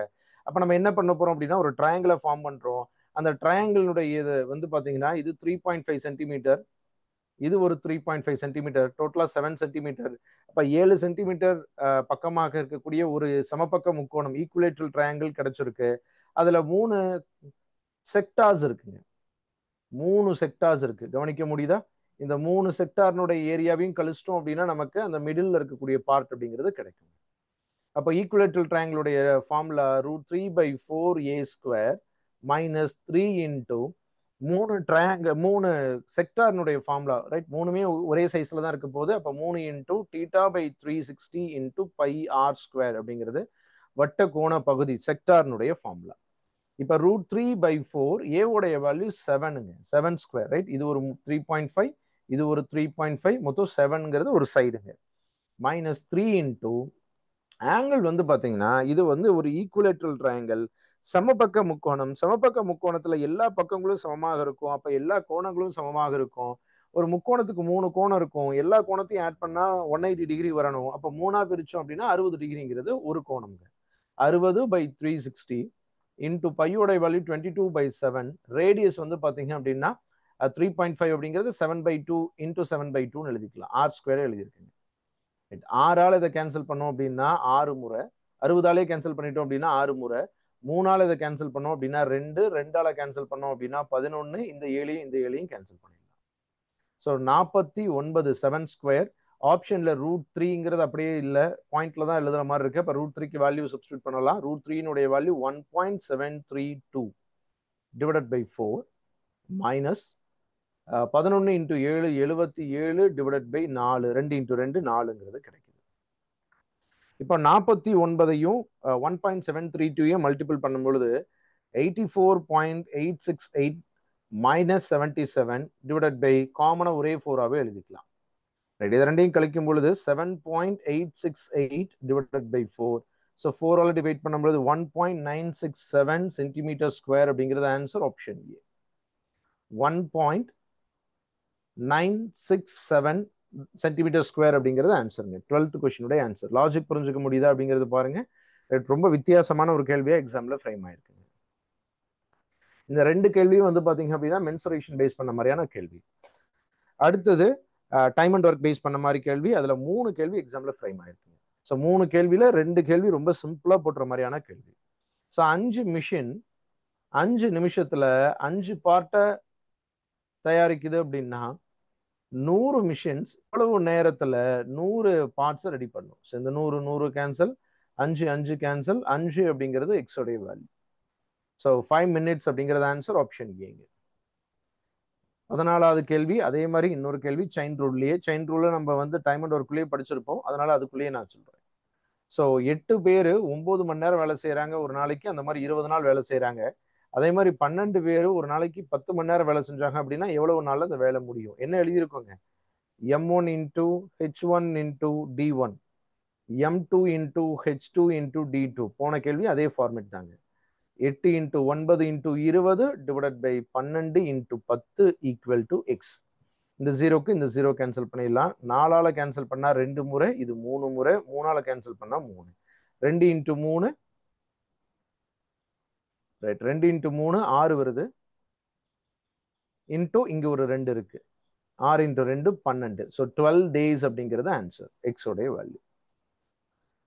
அப்போ நம்ம என்ன பண்ண போறோம் அப்படின்னா ஒரு ட்ரையாங்கிளை ஃபார்ம் பண்றோம். அந்த ட்ரையாங்கிளுடைய இது வந்து பாத்தீங்கன்னா இது 3.5 சென்டிமீட்டர், இது ஒரு 3.5 சென்டிமீட்டர், டோட்டலா 7 சென்டிமீட்டர். அப்ப 7 சென்டிமீட்டர் பக்கமாக இருக்கக்கூடிய ஒரு சமபக்க முக்கோணம் ஈக்குவலேட்ரல் ட்ரையாங்கிள் கிடைச்சிருக்கு. அதுல 3 செக்டார்ஸ் இருக்குங்க. 3 செக்டார்ஸ் இருக்கு, கவனிக்க முடியுதா? இந்த 3 செக்டார்னுடைய ஏரியாவையும் கழிச்சிட்டோம் அப்படின்னா நமக்கு அந்த மிடில் இருக்கக்கூடிய பார்ட் அப்படிங்கிறது கிடைக்கும். அப்போ ஈக்குவலேட்ரல் ட்ரையாங்கிளுடைய ஃபார்முலா √3/4a² minus 3 into 3 செக்டார்னுடைய ஃபார்முலா. ரைட், மூணுமே ஒரே சைஸ்ல தான் இருக்க போகுது. அப்போ 3 into θ/360 into πr² அப்படிங்கிறது வட்ட கோண பகுதி செக்டார்னுடைய ஃபார்முலா. இப்ப √3/4 a உடைய வேல்யூ 7ங்க, 7². ரைட், இது ஒரு 3.5, இது ஒரு 3.5, மொத்தம் 7ங்கிறது ஒரு சைடுங்க. மைனஸ் 3 into ஆங்கிள் வந்து பாத்தீங்கன்னா இது வந்து ஒரு ஈக்குவலேட்ரல் ட்ரையாங்கிள், சமபக்க முக்கோணம். சமபக்க முக்கோணத்துல எல்லா பக்கங்களும் சமமாக இருக்கும். அப்ப எல்லா கோணங்களும் சமமாக இருக்கும். ஒரு முக்கோணத்துக்கு 3 கோணம் இருக்கும். எல்லா கோணத்தையும் ஆட் பண்ணா 180 டிகிரி வரணும். அப்ப 3ஆ பிரிச்சோம் அப்படின்னா 60 டிகிரிங்கிறது ஒரு கோணம்ங்க. 60/360 இன்டூ பையோட வேல்யூ 22/7. ரேடியஸ் வந்து பாத்தீங்க அப்படின்னா 3.5 அப்படிங்கிறது 7/2 இன்டூ 7/2 எழுதிக்கலாம். r² எழுதியிருக்குங்க. 6ஆல இதை கேன்சல் பண்ணோம் அப்படின்னா 6 முறை, 60ஆலே கேன்சல் பண்ணிட்டோம் அப்படின்னா 6 முறை, 3ஆல இதை கேன்சல் பண்ணோம் அப்படின்னா 2, 2ஆல கேன்சல் பண்ணோம் அப்படின்னா 11, இந்த 7ஐயும் கேன்சல் பண்ணிடலாம். ஸோ 49 7². ஆப்ஷன்ல √3ங்கிறது அப்படியே இல்லை, பாயிண்ட்ல தான் எழுதுற மாதிரி இருக்கு. அப்ப √3க்கு வேல்யூ சப்ஸ்டியூட் பண்ணலாம். √3னுடைய value 1.732 divided by 4 minus 11 into 7 77 divided by 4, 2 into 2 4ங்கிறது கிடைக்குது. இப்போ 49ஐயும் 1.732ஐயும் மல்டிபிள் பண்ணும் பொழுது 84.868 மைனஸ் 77 டிவைடட் பை காமனா ஒரே 4ஆவே எழுதிக்கலாம். இது ரெண்டையும் கழிக்கும் பொழுது 7.868 டிவைடட் பை 4. ஸோ 4ஆல டிவைட் பண்ணும்போது 1.967 சென்டிமீட்டர் ஸ்கொயர் அப்படிங்கிறது ஆன்சர் ஆப்ஷன் ஏ. 1.967 சென்டிமீட்டர் ஸ்கொயர் அப்படிங்கிறது ஆன்சருங்க. 12th கொஸ்டினுடைய answer. லாஜிக் புரிஞ்சுக்க முடியுதா அப்படிங்கிறது பாருங்க. ரொம்ப வித்தியாசமான ஒரு கேள்வியா எக்ஸாம்ல ஃப்ரேம் ஆயிருக்குங்க. இந்த 2 கேள்வியும் வந்து பாத்தீங்க அப்படின்னா மென்சுரேஷன் பேஸ் பண்ண மாதிரியான கேள்வி. அடுத்தது டைம் அண்ட் ஒர்க் பேஸ் பண்ண மாதிரி கேள்வி. அதுல 3 கேள்வி எக்ஸாம்ல ஃப்ரேம் ஆயிருக்குங்க. ஸோ 3 கேள்வியில 2 கேள்வி ரொம்ப சிம்பிளா போட்டுற மாதிரியான கேள்வி. ஸோ 5 மிஷின் 5 நிமிஷத்துல 5 பார்ட்டை தயாரிக்குது அப்படின்னா 100 மிஷின்ஸ் எவ்வளவு நேரத்துல 100 பார்ட்ஸ் ரெடி பண்ணும். ஸோ இந்த 100 கேன்சல், 5 கேன்சல், 5 அப்படிங்கிறது எக்ஸ் உடைய வேல்யூ. ஸோ 5 minutes அப்படிங்கிறது ஆன்சர் ஆப்ஷன் ஏங்க. 14வது கேள்வி அதே மாதிரி இன்னொரு கேள்வி செயின் ரூல்லையே. செயின் ரூல்ல நம்ம வந்து டைம் அண்ட் ஒர்க்குள்ளேயே படிச்சிருப்போம், அதனால அதுக்குள்ளேயே நான் சொல்றேன். ஸோ 8 பேர் 9 மணி நேரம் வேலை செய்யறாங்க ஒரு நாளைக்கு, அந்த மாதிரி 20 நாள் வேலை செய்யறாங்க. அதே மாதிரி 12 பேர் ஒரு நாளைக்கு 10 மணி நேரம் வேலை செஞ்சாங்க அப்படின்னா எவ்வளவு நாள்ல அந்த வேலை முடியும்? என்ன எழுதியிருக்கோங்க? M1 into H1 into D1, M2 into H2 into D2. போன கேள்வி அதே ஃபார்மேட் தாங்க. 8 into 9 into 20 divided by 12 into 10 equal to x. இந்த ஜீரோக்கு இந்த ஜீரோ கேன்சல் பண்ணிடலாம். 4ஆல் கேன்சல் பண்ணா 2 முறை, இது 3 முறை, 3ஆல் கேன்சல் பண்ணா 3. 2 இன்ட்டு 3 ரைட், 2 இன்ட்டு 3 6 வருது. இன்டூ இங்க ஒரு 2 இருக்கு, 6 இன்டூ 2 12. ஸோ 12 days அப்படிங்கிறது ஆன்சர், எக்ஸோடைய value.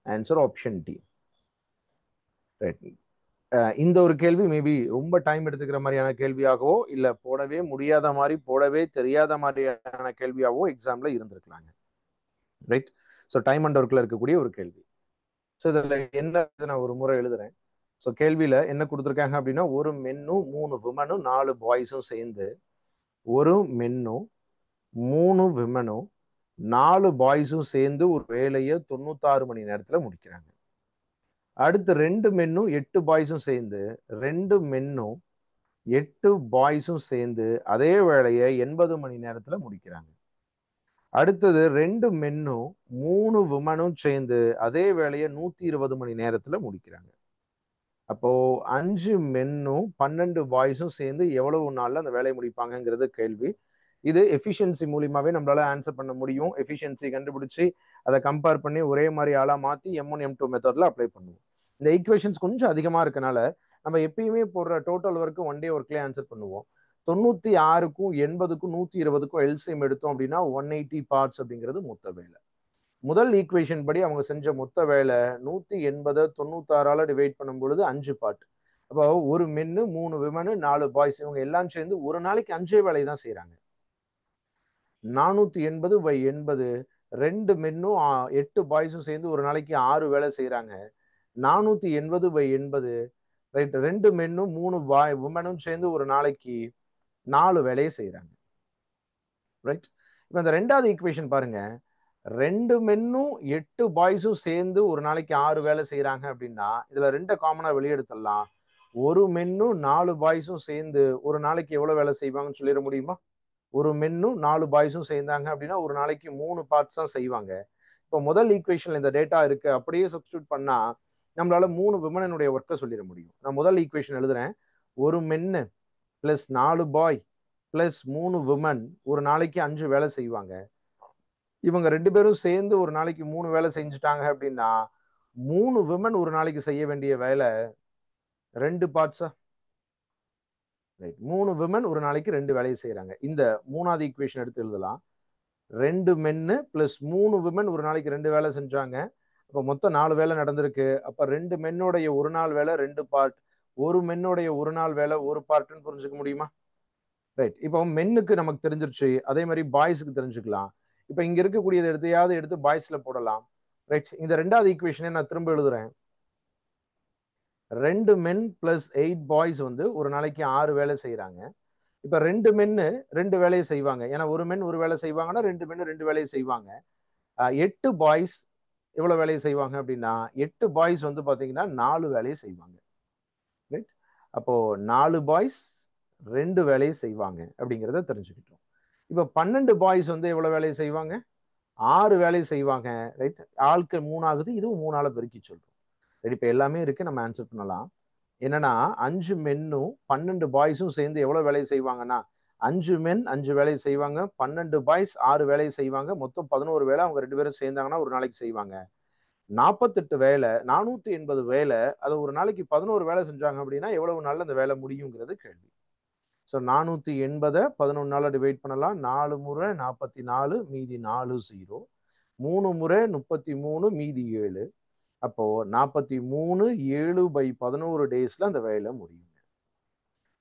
Answer option D. Right. இந்த ஒரு கேள்வி மேபி ரொம்ப டைம் எடுத்துக்கிற மாதிரியான கேள்வியாகவோ இல்ல போடவே முடியாத மாதிரி, போடவே தெரியாத மாதிரியான கேள்வியாகவோ எக்ஸாம்ல இருந்திருக்கலாங்க. ரைட். ஸோ டைம் அண்ட் ஒர்க்ல இருக்கக்கூடிய ஒரு கேள்வி. ஸோ இதுல என்ன நான் ஒரு முறை எழுதுறேன். ஸோ கேள்வியில என்ன கொடுத்துருக்காங்க அப்படின்னா, ஒரு மென்னும் 3 விமனும் 4 பாய்ஸும் சேர்ந்து, ஒரு மென்னும் 3 விமனும் 4 பாய்ஸும் சேர்ந்து ஒரு வேலையை 96 மணி நேரத்துல முடிக்கிறாங்க. அடுத்து 2 மென்னும் 8 பாய்ஸும் சேர்ந்து, 2 மென்னும் 8 பாய்ஸும் சேர்ந்து அதே வேலையை 80 மணி நேரத்துல முடிக்கிறாங்க. அடுத்தது 2 மென்னும் 3 விமனும் சேர்ந்து அதே வேலையை 120 மணி நேரத்துல முடிக்கிறாங்க. அப்போ 5 மென்னும் 12 பாய்ஸும் சேர்ந்து எவ்வளவு நாள்ல அந்த வேலையை முடிப்பாங்கிறது கேள்வி. இது எஃபிஷியன்சி மூலியமாவே நம்மளால ஆன்சர் பண்ண முடியும். எஃபிஷியன்சி கண்டுபிடிச்சு அதை கம்பேர் பண்ணி ஒரே மாதிரி ஆளா மாத்தி M1 M2 மெத்தட்ல அப்ளை பண்ணுவோம். இந்த ஈக்குவேஷன்ஸ் கொஞ்சம் அதிகமா இருக்கனால நம்ம எப்பயுமே போடுற டோட்டல் ஒர்க்கு ஒன் டே ஒர்க்லேயே ஆன்சர் பண்ணுவோம். 96க்கும் 80க்கும் 120க்கும் எல்சிஎம் எடுத்தோம் அப்படின்னா 180 பார்ட்ஸ் அப்படிங்கிறது மொத்த வேலை. முதல் ஈக்குவேஷன் படி அவங்க செஞ்ச மொத்த வேலை 180 96ஆல டிவைட் பண்ணும் பொழுது 5 பார்ட். அப்போ ஒரு மென்னு 3 விமனு 4 பாய்ஸ் இவங்க எல்லாம் சேர்ந்து ஒரு நாளைக்கு 5 வேலை தான் செய்யறாங்க. 480/80, 2 மென்னும் 8 பாய்ஸும் சேர்ந்து ஒரு நாளைக்கு 6 வேலை செய்யறாங்க. 480/80 ரைட், 2 மென்னும் 3 விமனும் சேர்ந்து ஒரு நாளைக்கு 4 வேலையை செய்யறாங்க. ரைட். இப்ப இந்த ரெண்டாவது ஈக்குவேஷன் பாருங்க, 2 மென்னும் 8 பாய்ஸும் சேர்ந்து ஒரு நாளைக்கு 6 வேலை செய்யறாங்க அப்படின்னா இதுல 2 காமனா வெளியெடுத்துடலாம். ஒரு மென்னும் 4 பாய்ஸும் சேர்ந்து ஒரு நாளைக்கு எவ்வளவு வேலை செய்வாங்கன்னு சொல்லிட முடியுமா? ஒரு மென்னும் 4 பாய்ஸும் சேர்ந்தாங்க அப்படின்னா ஒரு நாளைக்கு 3 பார்ட்ஸ் தான் செய்வாங்க. இப்போ முதல் ஈக்குவேஷன்ல இந்த டேட்டா இருக்கு, அப்படியே சப்ஸ்டியூட் பண்ணா நம்மளால 3 விமனுடைய ஒர்க்கை சொல்லிட முடியும். நான் முதல் ஈக்குவேஷன் எழுதுறேன். ஒரு மென்னு பிளஸ் 4 பாய் பிளஸ் 3 விமன் ஒரு நாளைக்கு 5 வேலை செய்வாங்க. இவங்க 2 பேரும் சேர்ந்து ஒரு நாளைக்கு 3 வேலை செஞ்சுட்டாங்க அப்படின்னா 3 விமன் ஒரு நாளைக்கு செய்ய வேண்டிய வேலை 2 பார்ட்ஸா? ரைட், 3 விமன் ஒரு நாளைக்கு 2 வேலையை செய்யறாங்க. இந்த மூணாவது ஈக்குவேஷன் எடுத்து எழுதலாம். 2 மென்னு பிளஸ் 3 விமன் ஒரு நாளைக்கு 2 வேலை செஞ்சாங்க. அப்போ மொத்தம் 4 வேலை நடந்திருக்கு. அப்ப 2 மென்னுடைய ஒரு நாள் வேலை 2 பார்ட், ஒரு மென்னுடைய ஒரு நாள் வேலை 1 பார்ட்னு புரிஞ்சுக்க முடியுமா? ரைட். இப்போ மென்னுக்கு நமக்கு தெரிஞ்சிருச்சு, அதே மாதிரி பாய்ஸுக்கு தெரிஞ்சுக்கலாம். இப்போ இங்க இருக்கக்கூடியது எதையாவது எடுத்து பாய்ஸ்ல போடலாம். ரைட். இந்த ரெண்டாவது ஈக்குவேஷனை நான் திரும்ப எழுதுறேன். 2 மென் பிளஸ் 8 பாய்ஸ் வந்து ஒரு நாளைக்கு 6 வேலை செய்யறாங்க. இப்ப 2 மென்னு 2 வேலையை செய்வாங்க. ஏன்னா ஒரு மென் ஒரு வேலை செய்வாங்கன்னா 2 மென்னு 2 வேலையை செய்வாங்க. 8 பாய்ஸ் எவ்வளவு வேலையை செய்வாங்க அப்படின்னா 8 பாய்ஸ் வந்து பாத்தீங்கன்னா 4 வேலையை செய்வாங்க. ரைட். அப்போ 4 பாய்ஸ் 2 வேலையை செய்வாங்க அப்படிங்கிறத தெரிஞ்சுக்கிட்டோம். இப்ப 12 பாய்ஸ் வந்து எவ்வளவு வேலையை செய்வாங்க? 6 வேலையை செய்வாங்க. ரைட். ஆட்கள் 3 ஆகுது, இதுவும் 3ஆல பெருக்கி சொல்றோம். சரி, இப்ப எல்லாமே இருக்கு, நம்ம ஆன்சர் பண்ணலாம். என்னன்னா 5 மென்னும் 12 பாய்ஸும் சேர்ந்து எவ்வளவு வேலையை செய்வாங்கன்னா 5 மென் 5 வேலையை செய்வாங்க, 12 பாய்ஸ் 6 வேலையை செய்வாங்க, மொத்தம் 11 வேலை அவங்க 2 பேரும் சேர்ந்தாங்கன்னா ஒரு நாளைக்கு செய்வாங்க. 48 வேலை 480 வேலை, அது ஒரு நாளைக்கு 11 வேலை செஞ்சாங்க அப்படின்னா எவ்வளவு நாள்ல அந்த வேலை முடியுங்கிறது கேள்வி. ஸோ 480 11 டிவைட் பண்ணலாம். 4 முறை 44 மீதி 4 0, 3 முறை 33 மீதி 7. அப்போ 43 7/11 டேஸ்ல அந்த வேலை முடியும்.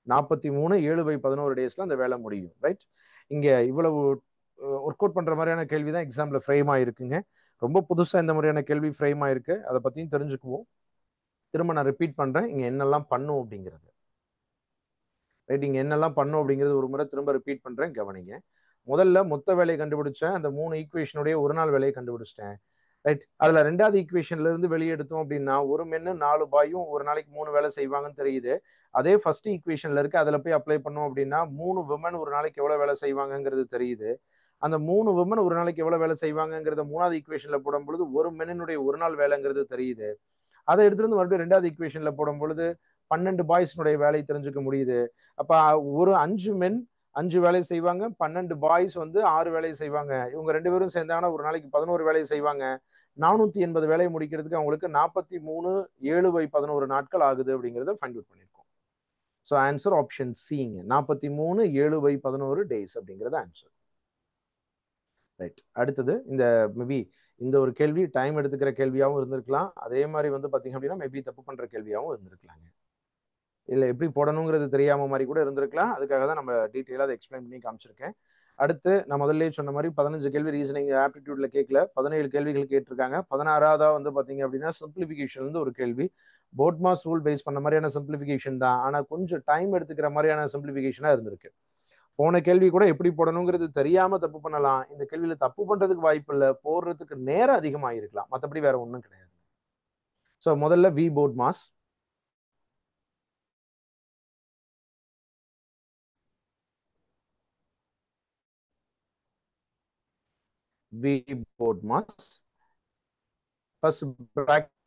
43 7/11 டேஸ்ல அந்த வேலை முடியும். ரைட். இங்க இவ்வளவு ஒர்க் அவுட் பண்ற மாதிரியான கேள்வி தான் எக்ஸாம்ல ஃப்ரேம் ஆயிருக்குங்க. ரொம்ப புதுசா இந்த மாதிரியான கேள்வி ஃப்ரேம் ஆயிருக்கு, அதை பத்தியும் தெரிஞ்சுக்குவோம். திரும்ப நான் ரிப்பீட் பண்றேன், இங்க என்னெல்லாம் பண்ணும் அப்படிங்கிறது. ரைட். இங்க என்னெல்லாம் பண்ணும் அப்படிங்கிறது ஒரு முறை திரும்ப ரிப்பீட் பண்றேன், கவனிங்க. முதல்ல மொத்த வேலையை கண்டுபிடிச்சேன், அந்த 3 ஈக்குவேஷனுடைய ஒரு நாள் வேலையை கண்டுபிடிச்சிட்டேன். ரைட். அதுல ரெண்டாவது ஈக்குவேஷன்ல இருந்து வெளியே எடுத்தோம் அப்படின்னா ஒரு மென்னு 4 பாயும் ஒரு நாளைக்கு 3 வேலை செய்வாங்கன்னு தெரியுது. அதே ஃபர்ஸ்ட் ஈக்குவேஷன்ல இருக்கு, அதுல போய் அப்ளை பண்ணோம் அப்படின்னா 3 விமன் ஒரு நாளைக்கு எவ்வளவு வேலை செய்வாங்கிறது தெரியுது. அந்த 3 விமன் ஒரு நாளைக்கு எவ்வளவு வேலை செய்வாங்கிறத மூணாவது ஈக்குவேஷன்ல போடும் பொழுது ஒரு மென்னுடைய ஒரு நாள் வேலைங்கிறது தெரியுது. அதை எடுத்துட்டு வந்து மறுபடியும் ரெண்டாவது ஈக்குவேஷன்ல போடும் பொழுது 12 பாய்ஸ்னுடைய வேலை தெரிஞ்சுக்க முடியுது. அப்ப ஒரு 5 மென் 5 வேலை செய்வாங்க, 12 பாய்ஸ் வந்து 6 வேலை செய்வாங்க. இவங்க 2 பேரும் சேர்ந்தாங்கன்னா ஒரு நாளைக்கு 11 வேலை செய்வாங்க. 480 வேலையை முடிக்கிறதுக்கு அவங்களுக்கு 43 7/11 நாட்கள் ஆகுது அப்படிங்கிறத ஃபைண்ட் அவுட் பண்ணியிருக்கோம். ஸோ ஆன்சர் ஆப்ஷன் சிங்க, 43 7/11 டேஸ் அப்படிங்கிறது ஆன்சர். ரைட். அடுத்தது இந்த மேபி இந்த ஒரு கேள்வி டைம் எடுத்துக்கிற கேள்வியாகவும் இருந்திருக்கலாம். அதே மாதிரி வந்து பார்த்தீங்க அப்படின்னா மேபி தப்பு பண்ற கேள்வியாகவும் இருந்திருக்கலாங்க. இல்லை எப்படி போடணுங்கிறது தெரியாம மாதிரி கூட இருந்திருக்கலாம். அதுக்காக தான் நம்ம டீட்டெயிலாக அதை எக்ஸ்பிளைன் பண்ணி காமிச்சிருக்கேன். அடுத்து நான் முதல்ல சொன்ன மாதிரி 15 கேள்வி ரீசனிங் ஆப்டிடியூட்ல கேட்கல, 17 கேள்விகள் கேட்டிருக்காங்க. 16ஆவதா வந்து பார்த்தீங்க அப்படின்னா சிம்பிளிஃபிகேஷன் வந்து ஒரு கேள்வி. போட்மாஸ் ரூல் பேஸ் பண்ண மாதிரியான சிம்பிளிஃபிகேஷன் தான், ஆனால் கொஞ்சம் டைம் எடுத்துக்கிற மாதிரியான சிம்பிளிஃபிகேஷனாக இருந்திருக்கு. போன கேள்வி கூட எப்படி போடணுங்கிறது தெரியாம தப்பு பண்ணலாம். இந்த கேள்வியில தப்பு பண்றதுக்கு வாய்ப்பு இல்லை, போடுறதுக்கு நேரம் அதிகமாக இருக்கலாம், மற்றபடி வேற ஒன்றும் கிடையாது. ஸோ முதல்ல we BODMAS. We BODMAS first bracket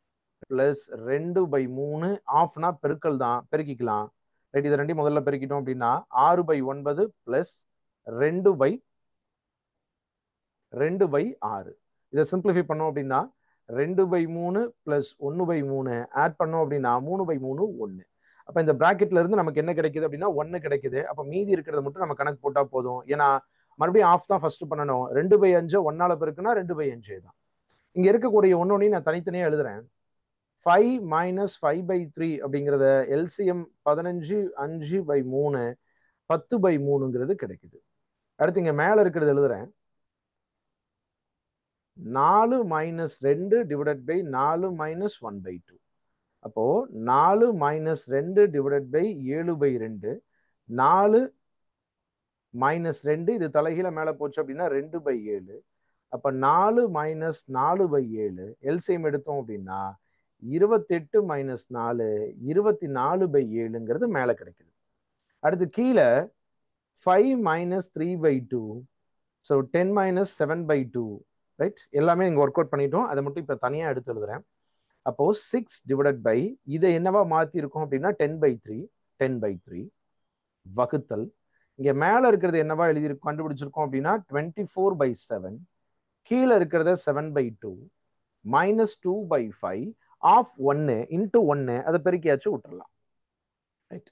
plus 2/3 ஆஃப்னா பெருக்கல் தான், பெருக்கிக்கலாம். ரைட், இது ரெண்டையும் முதல்ல பெருக்கிட்டோம் அப்படின்னா 6/9 பிளஸ் 2/6. இதை சிம்பிளிஃபை பண்ணோம் அப்படின்னா 2/3 பிளஸ் 1/3 ஆட் பண்ணோம் அப்படின்னா 3/3 1. அப்ப இந்த பிராக்கெட்ல இருந்து நமக்கு என்ன கிடைக்குது அப்படின்னா 1 கிடைக்குது. அப்ப மீதி இருக்கிறத மட்டும் நம்ம கணக்கு போட்டா போதும். ஏன்னா மறுபடியும் ஆஃப் தான் ஃபர்ஸ்ட் பண்ணணும். 2/5 1ஆல பெருக்குனா 2/5 தான். இங்க இருக்கக்கூடிய ஒன்னொன்னையும் நான் தனித்தனியா எழுதுறேன். 5 மைனஸ் 5/3 அப்படிங்கிறத எல்சிஎம் 15 5/3 10/3ங்கிறது கிடைக்குது. அடுத்து இங்க மேல இருக்கிறது எழுதுறேன். 4 மைனஸ் 2 டிவைடட் பை 4 மைனஸ் 1/2. அப்போ 4 மைனஸ் 2 டிவைடட் பை 7/2. 4 மைனஸ் 2 இது தலைகீழ மேல போச்சு அப்படின்னா 2/7. அப்ப 4 மைனஸ் 4/7 எல்சிஎம் எடுத்தோம் அப்படின்னா 28 மைனஸ் 4 24/7ங்கிறது மேல கிடைக்குது. அடுத்து கீழே 5 மைனஸ் 3/2. So 10 minus 7/2. ரைட், எல்லாமே இங்க ஒர்க் அவுட் பண்ணிட்டோம். அதை மட்டும் இப்ப தனியா எடுத்து எழுதுறேன். அப்போ 6 டிவைடட் பை இதை என்னவா மாத்தி இருக்கும் அப்படின்னா 10/3 வகுத்தல். இங்க மேல இருக்கிறது என்னவா எழுதி கண்டுபிடிச்சிருக்கோம் அப்படின்னா 24/7. கீழே இருக்கிறத 7/2 மைனஸ் 2/5 ஆஃப் 1 இன்டூ 1 அதை பெருக்கியாச்சு விட்டுறலாம். ரைட்,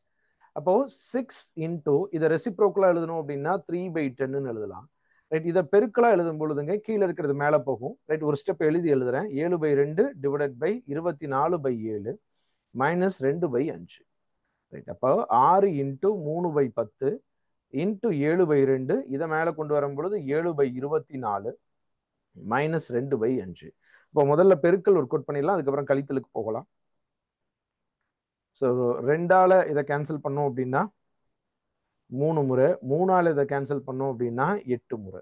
அப்போ 6 இன்டூ இதை ரெசிப்ரோக்கலா எழுதணும் அப்படின்னா 3/10 எழுதலாம். ரைட், இதை பெருக்கலா எழுதும் பொழுதுங்க கீழே இருக்கிறது மேல போகும். ரைட், ஒரு ஸ்டெப் எழுதி எழுதுறேன். 7/2 டிவைடட் பை 24/7 மைனஸ் 2/5. ரைட், அப்போ 6 இன்டூ 3/10 இன்டூ 7/2 இதை மேல கொண்டு வரும் பொழுது 7/24 மைனஸ் 2/5. இப்போ முதல்ல பெருக்கல் ஒர்க் அவுட் பண்ணிடலாம், அதுக்கப்புறம் கழித்தலுக்கு போகலாம். ஸோ 2ஆல இதை கேன்சல் பண்ணோம் அப்படின்னா 3 முறை, 3ஆல இதை கேன்சல் பண்ணோம் அப்படின்னா 8 முறை.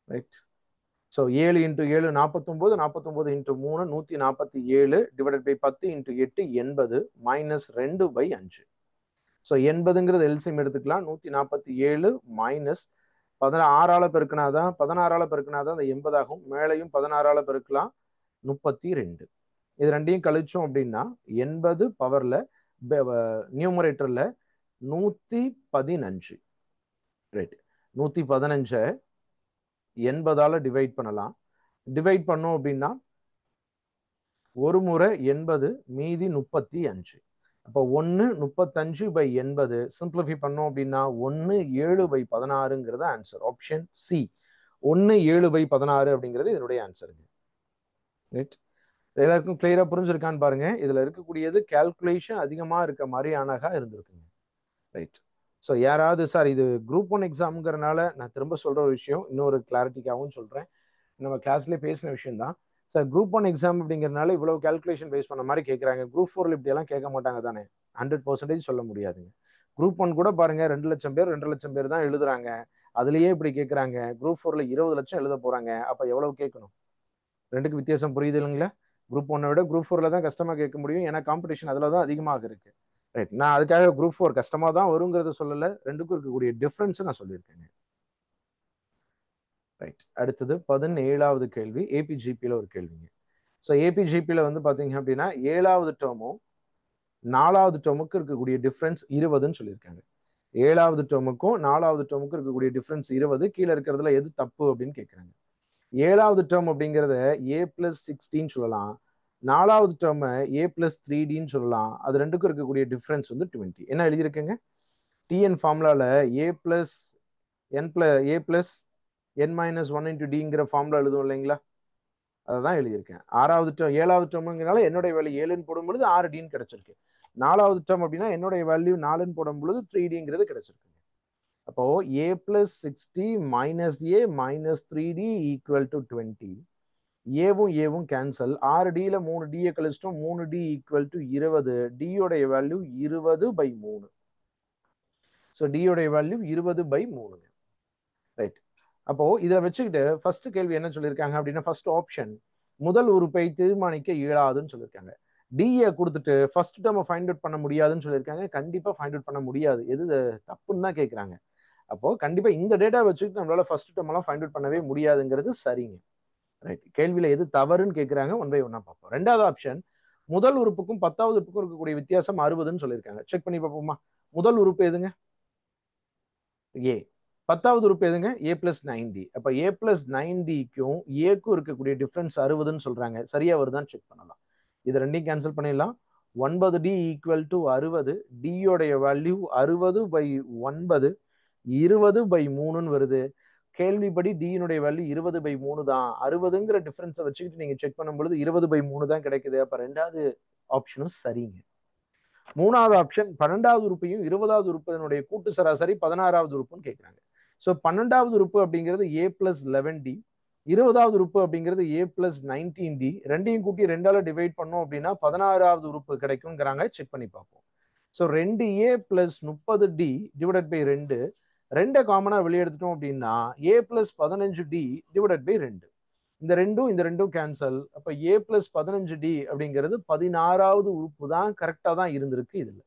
Right, so 7 into 7 49, 49 into 3 147 divided by 10 into 8 80 minus 2/5. So 80ங்கிறது எல்சிஎம் எடுத்துக்கலாம். 147 மைனஸ் 16ஆல பெருக்கினாதான் 16ஆல பெருக்கினாதான் அந்த 80 ஆகும். மேலையும் 16ஆல பெருக்கலாம் 32. இது ரெண்டையும் கழிச்சோம் அப்படின்னா 80 பவர்ல நியூமரேட்டர்ல 115. ரைட், 115 80ஆல டிவைட் பண்ணலாம். டிவைட் பண்ணோம் அப்படின்னா ஒரு முறை 80 மீதி 35. அப்போ 1 35/80 சிம்பிளிஃபை பண்ணோம் அப்படின்னா 1 7/16ங்கிறது ஆன்சர். ஆப்ஷன் சி 1 7/16 அப்படிங்கிறது இதனுடைய ஆன்சருங்க. ரைட், எல்லாருக்கும் கிளியரா புரிஞ்சிருக்கான்னு பாருங்க. இதுல இருக்கக்கூடியது கால்குலேஷன் அதிகமா இருக்க மாதிரியானதா இருந்திருக்குங்க. ரைட், ஸோ யாராவது சார் இது குரூப் 1 எக்ஸாம்ங்கிறனால நான் திரும்ப சொல்ற ஒரு விஷயம், இன்னொரு கிளாரிட்டிக்காகவும் சொல்றேன். நம்ம கிளாஸ்லேயே பேசின விஷயம் தான் சார். குரூப் 1 எக்ஸாம் அப்படிங்கிறனால இவ்வளவு கால்குலேஷன் பேஸ் பண்ண மாதிரி கேட்குறாங்க. குரூப் 4 இப்படியெல்லாம் கேட்க மாட்டாங்க தானே? 100% சொல்ல முடியாதுங்க. குரூப் 1 கூட பாருங்க 2 லட்சம் பேர் 2 லட்சம் பேர் தான் எழுதுறாங்க. அதுலயே இப்படி கேட்குறாங்க. குரூப் 4ல 20 லட்சம் எழுத போறாங்க. அப்ப எவ்வளவு கேட்கணும்? ரெண்டுக்கு வித்தியாசம் புரியுது இல்லைங்களா? குரூப் 1 விட குரூப் 4ல தான் கஷ்டமா கேட்க முடியும். ஏன்னா காம்படிஷன் அதுல தான் அதிகமாக இருக்கு. ரைட், நான் அதுக்காக குரூப் 4 கஷ்டமா தான் வருங்கிறத சொல்லல, ரெண்டுக்கும் இருக்கக்கூடிய டிஃபரன்ஸ் நான் சொல்லியிருக்கேங்க. ரைட், அடுத்தது 17வது கேள்வி ஏபிஜிபியில் ஒரு கேள்விங்க. ஸோ ஏபிஜிபியில் வந்து பார்த்தீங்க அப்படின்னா 7வது டேர்மும் 4வது டேர்முக்கு இருக்கக்கூடிய டிஃப்ரென்ஸ் 20ன்னு சொல்லியிருக்காங்க. 7வது டேர்முக்கும் 4வது டேர்முக்கும் இருக்கக்கூடிய டிஃபரன்ஸ் 20. கீழே இருக்கிறதுல எது தப்பு அப்படின்னு கேட்குறாங்க. 7வது டேர்ம் அப்படிங்கிறத a+16 சொல்லலாம். 4வது டேர்ம் a+3dன்னு சொல்லலாம். அது ரெண்டுக்கும் இருக்கக்கூடிய டிஃபரன்ஸ் வந்து 20. என்ன எழுதியிருக்கேங்க? டிஎன் ஃபார்முலால a+n-1 into dங்கிற ஃபார்முலா எழுதும் இல்லைங்களா? அதான் எழுதியிருக்கேன். 7வது டேர்முங்கிறனால என்னுடைய வேல்யூ 7ன்னு போடும்பொழுது 6dன்னு கிடைச்சிருக்கு. 4வது டேர்ம் அப்படின்னா என்னுடைய வேல்யூ 4ன்னு போடும் பொழுது 3dங்கிறது கிடைச்சிருக்கு. அப்போ a+60 - a - 3d = 20. ஏவும் ஏவும் கேன்சல். 6dல 3d கழிச்சிட்டோம். 3d = 20. d உடைய வேல்யூ 20/3. ஸோ d உடைய வேல்யூ 20/3. ரைட். அப்போ இதை வச்சுக்கிட்டு ஃபர்ஸ்ட் கேள்வி என்ன சொல்லியிருக்காங்க அப்படின்னா, ஃபர்ஸ்ட் ஆப்ஷன் முதல் உறுப்பை தீர்மானிக்க இயலாதுன்னு சொல்லியிருக்காங்க. டிஏ கொடுத்துட்டு ஃபர்ஸ்ட் டேர்மை ஃபைண்ட் அவுட் பண்ண முடியாதுன்னு சொல்லியிருக்காங்க. கண்டிப்பா ஃபைண்ட் அவுட் பண்ண முடியாது. எது தப்புன்னு தான் கேட்குறாங்க. அப்போ கண்டிப்பா இந்த டேட்டா வச்சுக்கிட்டு நம்மளால ஃபர்ஸ்ட் டேர்ம் எல்லாம் ஃபைண்ட் அவுட் பண்ணவே முடியாதுங்கிறது சரிங்க. ரைட். கேள்வியில எது தவறுன்னு கேட்குறாங்க. 1 by 1 பார்ப்போம். ரெண்டாவது ஆப்ஷன் முதல் உறுப்புக்கும் 10வது உறுப்புக்கும் இருக்கக்கூடிய வித்தியாசம் 60ன்னு சொல்லியிருக்காங்க. செக் பண்ணி பார்ப்போமா? முதல் உறுப்பு எதுங்க? ஏ. 10வது உறுப்பு எதுங்க? a+90. அப்ப a+90க்கும் ஏக்கும் இருக்கக்கூடிய டிஃபரன்ஸ் 60ன்னு சொல்றாங்க. சரியா வருதான்னு செக் பண்ணலாம். இது ரெண்டையும் கேன்சல் பண்ணிடலாம். 9d = 60. d உடைய வேல்யூ 60/9, 20/3ன்னு வருது. கேள்விப்படி d னுடைய வேல்யூ 20/3 தான். 60ங்கிற டிஃபரன்ஸை வச்சுக்கிட்டு நீங்க செக் பண்ணும்பொழுது 20/3 தான் கிடைக்குது. அப்ப ரெண்டாவது ஆப்ஷனும் சரிங்க. மூணாவது ஆப்ஷன் 12வது உறுப்பையும் 20வது உறுப்பினுடைய கூட்டு சராசரி 16வது உறுப்புன்னு கேட்குறாங்க. ஸோ 12வது உறுப்பு அப்படிங்கிறது a+11d, 20வது உறுப்பு அப்படிங்கிறது a+19d. ரெண்டையும் கூட்டி 2ஆல டிவைட் பண்ணோம் அப்படின்னா 16வது உறுப்பு கிடைக்கும்ங்கிறாங்க. செக் பண்ணி பார்ப்போம். So 2a + 30d / 2. 2 காமனா வெளியே எடுத்துட்டோம் அப்படின்னா a+15d / 2. இந்த ரெண்டும் கேன்சல். அப்ப a+15d அப்படிங்கிறது 16வது உறுப்பு தான். கரெக்டா தான் இருந்திருக்கு இதுல.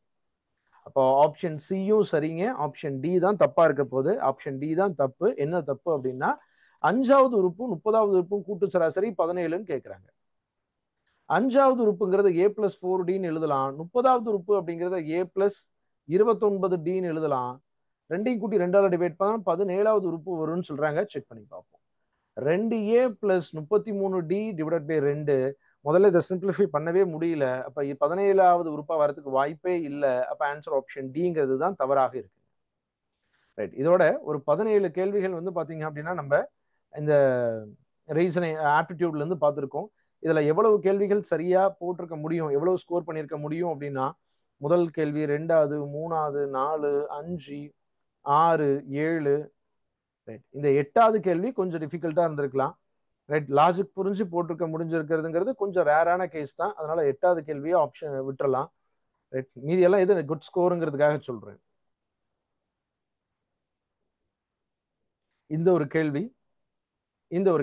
அப்போ ஆப்ஷன் சியும் சரிங்க. ஆப்ஷன் டி தான் தப்பா இருக்க போகுது. ஆப்ஷன் டி தான் தப்பு. என்ன தப்பு அப்படின்னா 5வது உறுப்பும் 30வது உறுப்பும் கூட்டு சராசரி 17ன்னு கேட்குறாங்க. 5வது உறுப்புங்கிறது a+4dன்னு எழுதலாம். 30வது உறுப்பு அப்படிங்கிறத a+29dன்னு எழுதலாம். ரெண்டையும் கூட்டி 2ஆல டிவைட் பண்ணா 17வது உறுப்பு வரும்னு சொல்றாங்க. செக் பண்ணி பார்ப்போம். 2a + 33d / 2. முதல்ல இதை சிம்பிளிஃபை பண்ணவே முடியல. அப்ப 17வது உறுப்பா வரதுக்கு வாய்ப்பே இல்லை. அப்ப ஆன்சர் ஆப்ஷன் டிங்கிறது தான் தவறாக இருக்கு. ரைட். இதோட ஒரு 17 கேள்விகள் வந்து பாத்தீங்க அப்படின்னா நம்ம இந்த ரீசனிங் ஆப்டிடியூட்ல இருந்து பார்த்துருக்கோம். இதுல எவ்வளவு கேள்விகள் சரியா போட்டிருக்க முடியும், எவ்வளவு ஸ்கோர் பண்ணியிருக்க முடியும் அப்படின்னா, முதல் கேள்வி, 2வது, 3வது, 4, 5, 6, 7. ரைட். இந்த 8வது கேள்வி கொஞ்சம் டிஃபிகல்ட்டா இருந்திருக்கலாம். ரைட். லாஜிக் புரிஞ்சு போட்டிருக்க முடிஞ்சிருக்கிறதுங்கிறது கொஞ்சம் ரேரான கேஸ் தான். அதனால 8வது கேள்வியை ஆப்ஷன் விட்டுறலாம். ரைட். மீதி எல்லாம் எது குட் ஸ்கோருங்கிறதுக்காக சொல்றேன். இந்த ஒரு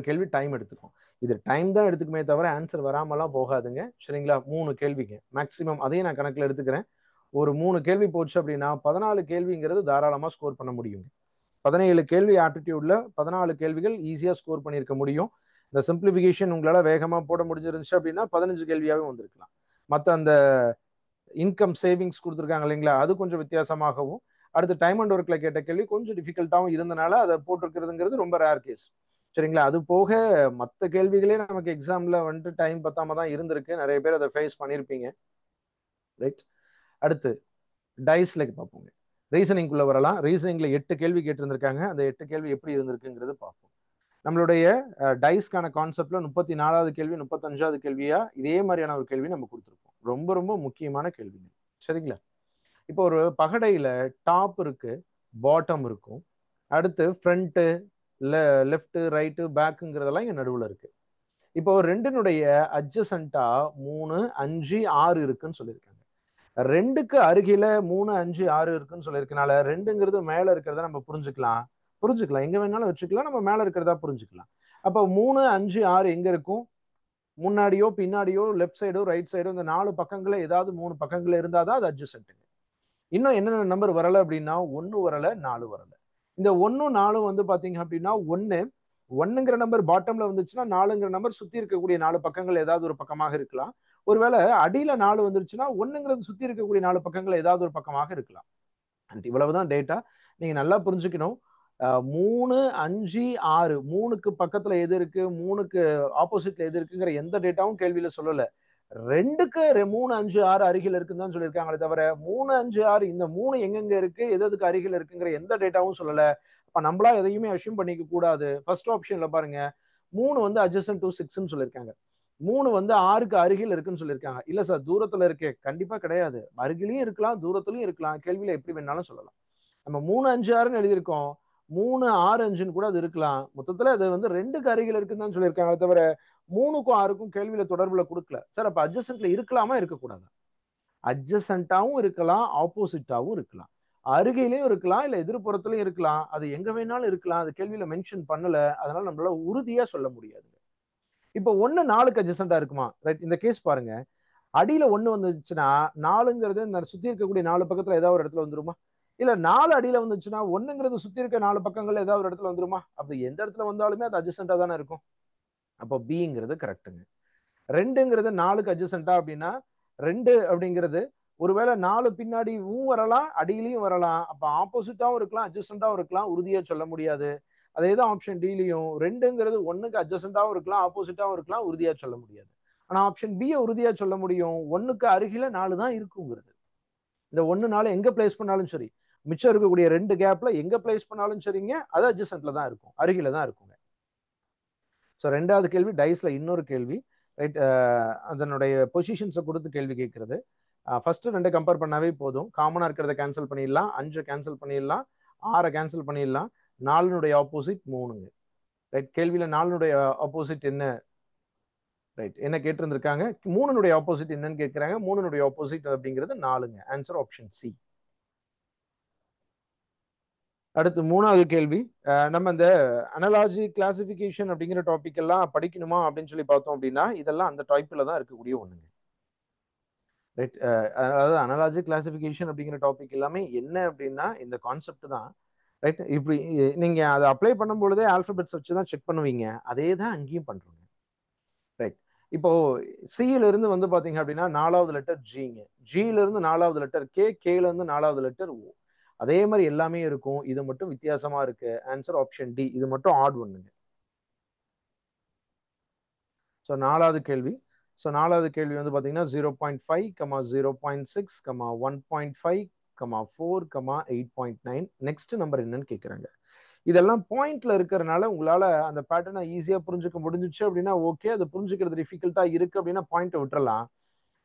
கேள்வி டைம் எடுத்துக்கும். இது டைம் தான் எடுத்துக்குமே தவிர ஆன்சர் வராமலாம் போகாதுங்க. சரிங்களா? 3 கேள்விங்க மேக்சிமம். அதையும் நான் கணக்கில் எடுத்துக்கிறேன். ஒரு 3 கேள்வி போச்சு அப்படின்னா 14 கேள்விங்கிறது தாராளமா ஸ்கோர் பண்ண முடியும். 17 கேள்வி ஆப்டிடியூட்ல 14 கேள்விகள் ஈஸியா ஸ்கோர் பண்ணியிருக்க முடியும். இந்த சிம்பிளிஃபிகேஷன் உங்களால வேகமா போட முடிஞ்சிருந்துச்சு அப்படின்னா 15 கேள்வியாவே வந்திருக்கலாம். மற்ற அந்த இன்கம் சேவிங்ஸ் கொடுத்துருக்காங்க இல்லைங்களா, அது கொஞ்சம் வித்தியாசமாகவும், அடுத்து டைம் அண்ட் ஒர்க்ல கேட்ட கேள்வி கொஞ்சம் டிஃபிகல்ட்டாகவும் இருந்தனால அதை போட்டிருக்கிறதுங்கிறது ரொம்ப ரேர் கேஸ். சரிங்களா? அது போக மற்ற கேள்விகளே நமக்கு எக்ஸாம்ல வந்துட்டு டைம் பத்தாம தான் இருந்திருக்கு. நிறைய பேர் அதை ஃபேஸ் பண்ணியிருப்பீங்க. ரைட். அடுத்து டைஸ்ல பார்ப்போங்க. ரீசனிங்குள்ள வரலாம். ரீசனிங்ல 8 கேள்வி கேட்டிருந்திருக்காங்க. அந்த 8 கேள்வி எப்படி இருந்திருக்குங்கிறது பார்ப்போம். நம்மளுடைய டைஸ்க்கான கான்செப்ட்ல 34வது கேள்வி 35வது கேள்வியா இதே மாதிரியான ஒரு கேள்வி நம்ம கொடுத்துருக்கோம். ரொம்ப ரொம்ப முக்கியமான கேள்விங்க. சரிங்களா? இப்போ ஒரு பகடையில டாப் இருக்கு, பாட்டம் இருக்கும், அடுத்து ஃப்ரண்ட், லெஃப்ட், ரைட்டு, பேக்குங்கிறதெல்லாம் இங்க நடுவுல இருக்கு. இப்போ ரெண்டினுடைய அட்ஜசண்டா 3, 5, 6 இருக்குன்னு சொல்லியிருக்காங்க. 2க்கு அருகில 3, 5, 6 இருக்குன்னு சொல்லியிருக்கனால 2ங்கிறது மேல இருக்கிறத நம்ம புரிஞ்சுக்கலாம். எங்க வேணாலும் வச்சுக்கலாம். நம்ம மேல இருக்கிறதா புரிஞ்சுக்கலாம். அப்போ 3, 5, 6 எங்க இருக்கும்? முன்னாடியோ பின்னாடியோ லெஃப்ட் சைடோ ரைட் சைடோ இந்த 4 பக்கங்கள ஏதாவது 3 பக்கங்கள இருந்தாதான் அது அட்ஜசன்ட்டுங்க. இன்னும் என்னென்ன நம்பர் வரல அப்படின்னா 1 வரல, 4 வரல. இந்த 1, 4 வந்து பாத்தீங்க அப்படின்னா 1ங்கிற நம்பர் பாட்டம்ல வந்துச்சுன்னா 4ங்கிற நம்பர் சுத்தி இருக்கக்கூடிய 4 பக்கங்கள் ஏதாவது ஒரு பக்கமாக இருக்கலாம். ஒருவேளை அடியில 4 வந்துருச்சுன்னா 1ங்கிறது சுத்தி இருக்கக்கூடிய 4 பக்கங்கள் ஏதாவது ஒரு பக்கமாக இருக்கலாம். இவ்வளவுதான் டேட்டா. நீங்க நல்லா புரிஞ்சுக்கணும். 3, 5, 6 3க்கு பக்கத்துல எது இருக்கு, 3க்கு ஆப்போசிட்ல எது இருக்குங்கிற எந்த டேட்டாவும் கேள்வியில சொல்லல. 2க்கு 3, 5, 6 அருகில் இருக்குன்னு தான் சொல்லியிருக்காங்களே தவிர 3, 5, 6 இந்த 3 எங்கெங்க இருக்கு, எதுக்கு அருகில் இருக்குங்கிற எந்த டேட்டாவும் சொல்லல. அப்ப நம்மளா எதையுமே அஷ்யூம் பண்ணிக்க கூடாது. ஃபர்ஸ்ட் ஆப்ஷன்ல பாருங்க, 3 வந்து adjacent to 6ன்னு சொல்லியிருக்காங்க. 3 வந்து 6க்கு அருகில் இருக்குன்னு சொல்லியிருக்காங்க. இல்ல சார் தூரத்துல இருக்கே, கண்டிப்பா கிடையாது. அருகிலையும் இருக்கலாம், தூரத்திலயும் இருக்கலாம். கேள்வியில எப்படி வேணாலும் சொல்லலாம். நம்ம 3, 5, 6ன்னு எழுதியிருக்கோம். 3, 6, 5ன்னு கூட அது இருக்கலாம். மொத்தத்துல அது வந்து 2க்கு அருகில் இருக்குன்னு தான் சொல்லியிருக்காங்க தவிர 3க்கும் 6க்கும் கேள்வியில தொடர்புல கொடுக்கல. சார் அப்ப அட்ஜசன்ட்ல இருக்கலாமா இருக்கக்கூடாது? அட்ஜசன்ட்டாவும் இருக்கலாம், ஆப்போசிட்டாவும் இருக்கலாம். அருகிலையும் இருக்கலாம், இல்ல எதிர்ப்புறத்திலையும் இருக்கலாம். அது எங்க வேணாலும் இருக்கலாம். அது கேள்வியில மென்ஷன் பண்ணல. அதனால நம்மளால உறுதியா சொல்ல முடியாது. இப்போ 1 4க்கு அட்ஜசன்ட்டா இருக்குமா? ரைட். இந்த கேஸ் பாருங்க. அடியில 1 வந்துச்சுன்னா 4ங்கிறது இந்த சுத்தி இருக்கக்கூடிய 4 பக்கத்துல ஏதாவது ஒரு இடத்துல வந்துருமா? இல்ல 4 அடியில வந்துச்சுன்னா 1ங்கிறது சுத்தி இருக்க 4 பக்கங்கள்ல ஏதாவது ஒரு இடத்துல வந்துருமா? அப்படி எந்த இடத்துல வந்தாலுமே அது அட்ஜசன்ட்டா தானே இருக்கும். அப்போ பிங்கிறது கரெக்ட்டுங்க. 2ங்கிறது 4க்கு அட்ஜசன்ட்டா அப்படின்னா 2 அப்படிங்கிறது ஒருவேளை 4 பின்னாடியும் வரலாம், அடியிலையும் வரலாம். அப்ப ஆப்போசிட்டாவும் இருக்கலாம், அட்ஜசன்ட்டாவும் இருக்கலாம். உறுதியா சொல்ல முடியாது. அதே தான் ஆப்ஷன் டிலையும் 2ங்கிறது 1க்கு அட்ஜசன்ட்டாவும் இருக்கலாம், ஆப்போசிட்டாவும் இருக்கலாம். உறுதியா சொல்ல முடியாது. ஆனா ஆப்ஷன் பிய உறுதியா சொல்ல முடியும். 1க்கு அருகில 4 தான் இருக்குங்கிறது. இந்த 1 4 எங்க பிளேஸ் பண்ணாலும் சரி, மிச்சம் இருக்கக்கூடிய 2 கேப்ல எங்க பிளேஸ் பண்ணாலும் சரிங்க, அது அட்ஜசன்ட்ல தான் இருக்கும். அருகில தான் இருக்குங்க. ஸோ 2வது கேள்வி டைஸ்ல இன்னொரு கேள்வி. ரைட். அதனுடைய பொசிஷன்ஸை கொடுத்து கேள்வி கேட்கறது. ஃபர்ஸ்ட் 2 கம்பேர் பண்ணாவே போதும். காமனா இருக்கிறத கேன்சல் பண்ணிடலாம், 5 கேன்சல் பண்ணிடலாம், 6 கேன்சல் பண்ணிடலாம். 4னுடைய ஆப்போசிட் 3ங்க. ரைட். கேள்வியில 4னுடைய ஆப்போசிட் என்ன? ரைட். என்ன கேட்டிருந்திருக்காங்க? 3னுடைய ஆப்போசிட் என்னன்னு கேட்கிறாங்க. 3னுடைய ஆப்போசிட் அப்படிங்கிறது 4ங்க. Answer option C. அடுத்து 3வது கேள்வி. நம்ம இந்த அனலாஜி கிளாசிபிகேஷன் அப்படிங்கிற டாபிக் எல்லாம் படிக்கணுமா அப்படின்னு சொல்லி பார்த்தோம் அப்படின்னா இதெல்லாம் அந்த டைப்ல தான் இருக்கக்கூடிய ஒண்ணுங்க. ரைட். அதாவது அனலாஜி கிளாசிபிகேஷன் அப்படிங்கிற டாபிக் எல்லாமே என்ன அப்படின்னா இந்த கான்செப்ட் தான். ரைட். இப்படி நீங்க அதை அப்ளை பண்ணும் பொழுதே ஆல்பபெட்ஸ் வச்சு தான் செக் பண்ணுவீங்க. அதே தான் அங்கேயும் பண்றோங்க. ரைட். இப்போ சியில இருந்து வந்து பாத்தீங்க அப்படின்னா 4வது லெட்டர் ஜிங்க, ஜியில இருந்து 4வது லெட்டர் கே, கேல இருந்து 4வது லெட்டர் ஓ. அதே மாதிரி எல்லாமே இருக்கும். இது மட்டும் வித்தியாசமா இருக்கு. Answer option D. இது மட்டும் ஆட் ஒண்ணுங்க. ஸோ 4வது கேள்வி. ஸோ 4வது கேள்வி வந்து பாத்தீங்கன்னா 0.5, 0.6, 1.5, 4, 8.9. நெக்ஸ்ட் நம்பர் என்னன்னு கேட்குறாங்க. இதெல்லாம் பாயிண்ட்ல இருக்கிறதுனால உங்களால அந்த பேட்டர்னை ஈஸியா புரிஞ்சுக்க முடிஞ்சிச்சு அப்படின்னா ஓகே. அது புரிஞ்சுக்கிறது டிஃபிகல்ட்டா இருக்கு அப்படின்னா பாயிண்ட்டை விட்டுறலாம்.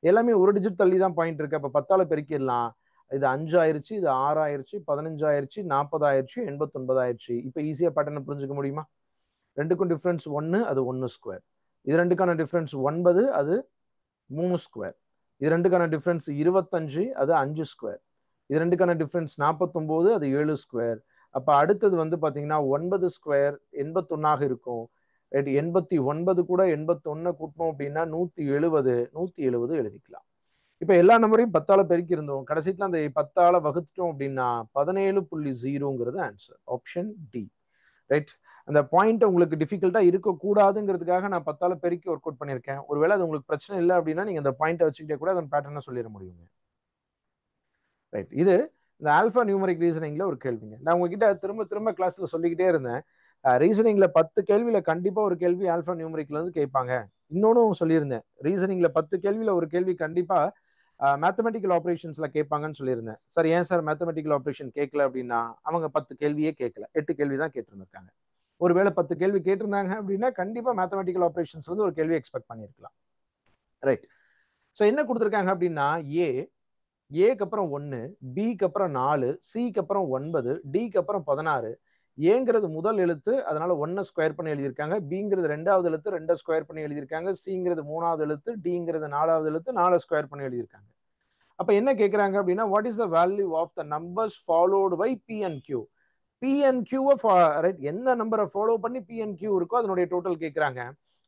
எல்லாமே ஒரு டிஜிட் தள்ளி தான் பாயிண்ட் இருக்கு. அப்ப 10ஆல பெருக்கிடலாம். இது 5 ஆயிருச்சு, இது 6 ஆயிருச்சு, 15 ஆயிருச்சு, 40 ஆயிருச்சு, 89 ஆயிருச்சு. இப்போ ஈஸியா பேட்டர்னை புரிஞ்சுக்க முடியுமா? ரெண்டுக்கும் டிஃபரன்ஸ் 1, அது 1 ஸ்கொயர். இது ரெண்டுக்கான டிஃபரன்ஸ் 9, அது 3 ஸ்கொயர். இது ரெண்டுக்கான டிஃபரன்ஸ் 25, அது 5 ஸ்கொயர். இது ரெண்டுக்கான டிஃபரன்ஸ் 49, அது 7 ஸ்கொயர். அப்ப அடுத்தது வந்து பாத்தீங்கன்னா 9 ஸ்கொயர் 81 இருக்கும். 89 கூட 81 கூட்டணும் அப்படின்னா 170, 170 எழுதிக்கலாம். இப்ப எல்லா நம்பரையும் 10ஆல பெருக்கி இருந்தோம். கடைசியில அந்த 10ஆல வகுத்துட்டோம் அப்படின்னா 17.0ங்கிறது ஆன்சர் ஆப்ஷன் டி. ரைட். அந்த பாயிண்ட் உங்களுக்கு டிஃபிகல்ட்டா இருக்கக்கூடாதுங்கிறதுக்காக நான் 10ஆல பெருக்கி ஒர்க் அவுட் பண்ணியிருக்கேன். ஒருவேளை அது உங்களுக்கு பிரச்சனை இல்லை அப்படின்னா நீங்க அந்த பாயிண்ட்டை வச்சுக்கிட்டே கூட அதன் பேட்டர்னை சொல்லிட முடியுங்க. ரைட். இது இந்த ஆல்பா நியூமரிக் ரீசனிங்ல ஒரு கேள்விங்க. நான் உங்ககிட்ட திரும்ப திரும்ப கிளாஸ்ல சொல்லிக்கிட்டே இருந்தேன். ரீசனிங்ல 10 கேள்வியில கண்டிப்பா ஒரு கேள்வி ஆல்பா நியூமரிக்ல இருந்து கேட்பாங்க. இன்னொன்னும் சொல்லியிருந்தேன். ரீசனிங்ல 10 கேள்வியில ஒரு கேள்வி கண்டிப்பா மேத்தமெட்டிக்கல் ஆப்ரேஷன்ஸ்ல கேட்பாங்கன்னு சொல்லியிருந்தேன். சார் ஏன் சார் மேத்தமெட்டிக்கல் ஆப்ரேஷன் கேட்கல அப்படின்னா அவங்க 10 கேள்வியே கேட்கல, 8 கேள்வி தான் கேட்டிருந்திருக்காங்க. ஒருவேளை 10 கேள்வி கேட்டிருந்தாங்க அப்படின்னா கண்டிப்பா மேத்தமெட்டிக்கல் ஆப்ரேஷன்ஸ் வந்து ஒரு கேள்வி எக்ஸ்பெக்ட் பண்ணியிருக்கலாம். ரைட். ஸோ என்ன கொடுத்துருக்காங்க அப்படின்னா ஏக்கு அப்புறம் 1, பிக்கு அப்புறம் 4, சிக்கு அப்புறம் 9, டிக்கு அப்புறம் 16. ஏங்கிறது முதல் எழுத்து, அதனால 1 ஸ்கொயர் பண்ணி எழுதியிருக்காங்க. பிங்கிறது 2வது எழுத்து, 2 ஸ்கொயர் பண்ணி எழுதியிருக்காங்க. சிங்கிறது 3வது எழுத்து, டிங்கிறது 4வது எழுத்து, 4 ஸ்கொயர் பண்ணி எழுதியிருக்காங்க. அப்ப என்ன கேட்கறாங்க அப்படின்னா what is the value of the numbers followed by P and Q. P and கியூவை ரைட், எந்த நம்பரை ஃபாலோ பண்ணி பி அண்ட் கியூ இருக்கோ அதனுடைய டோட்டல் கேட்கறாங்க.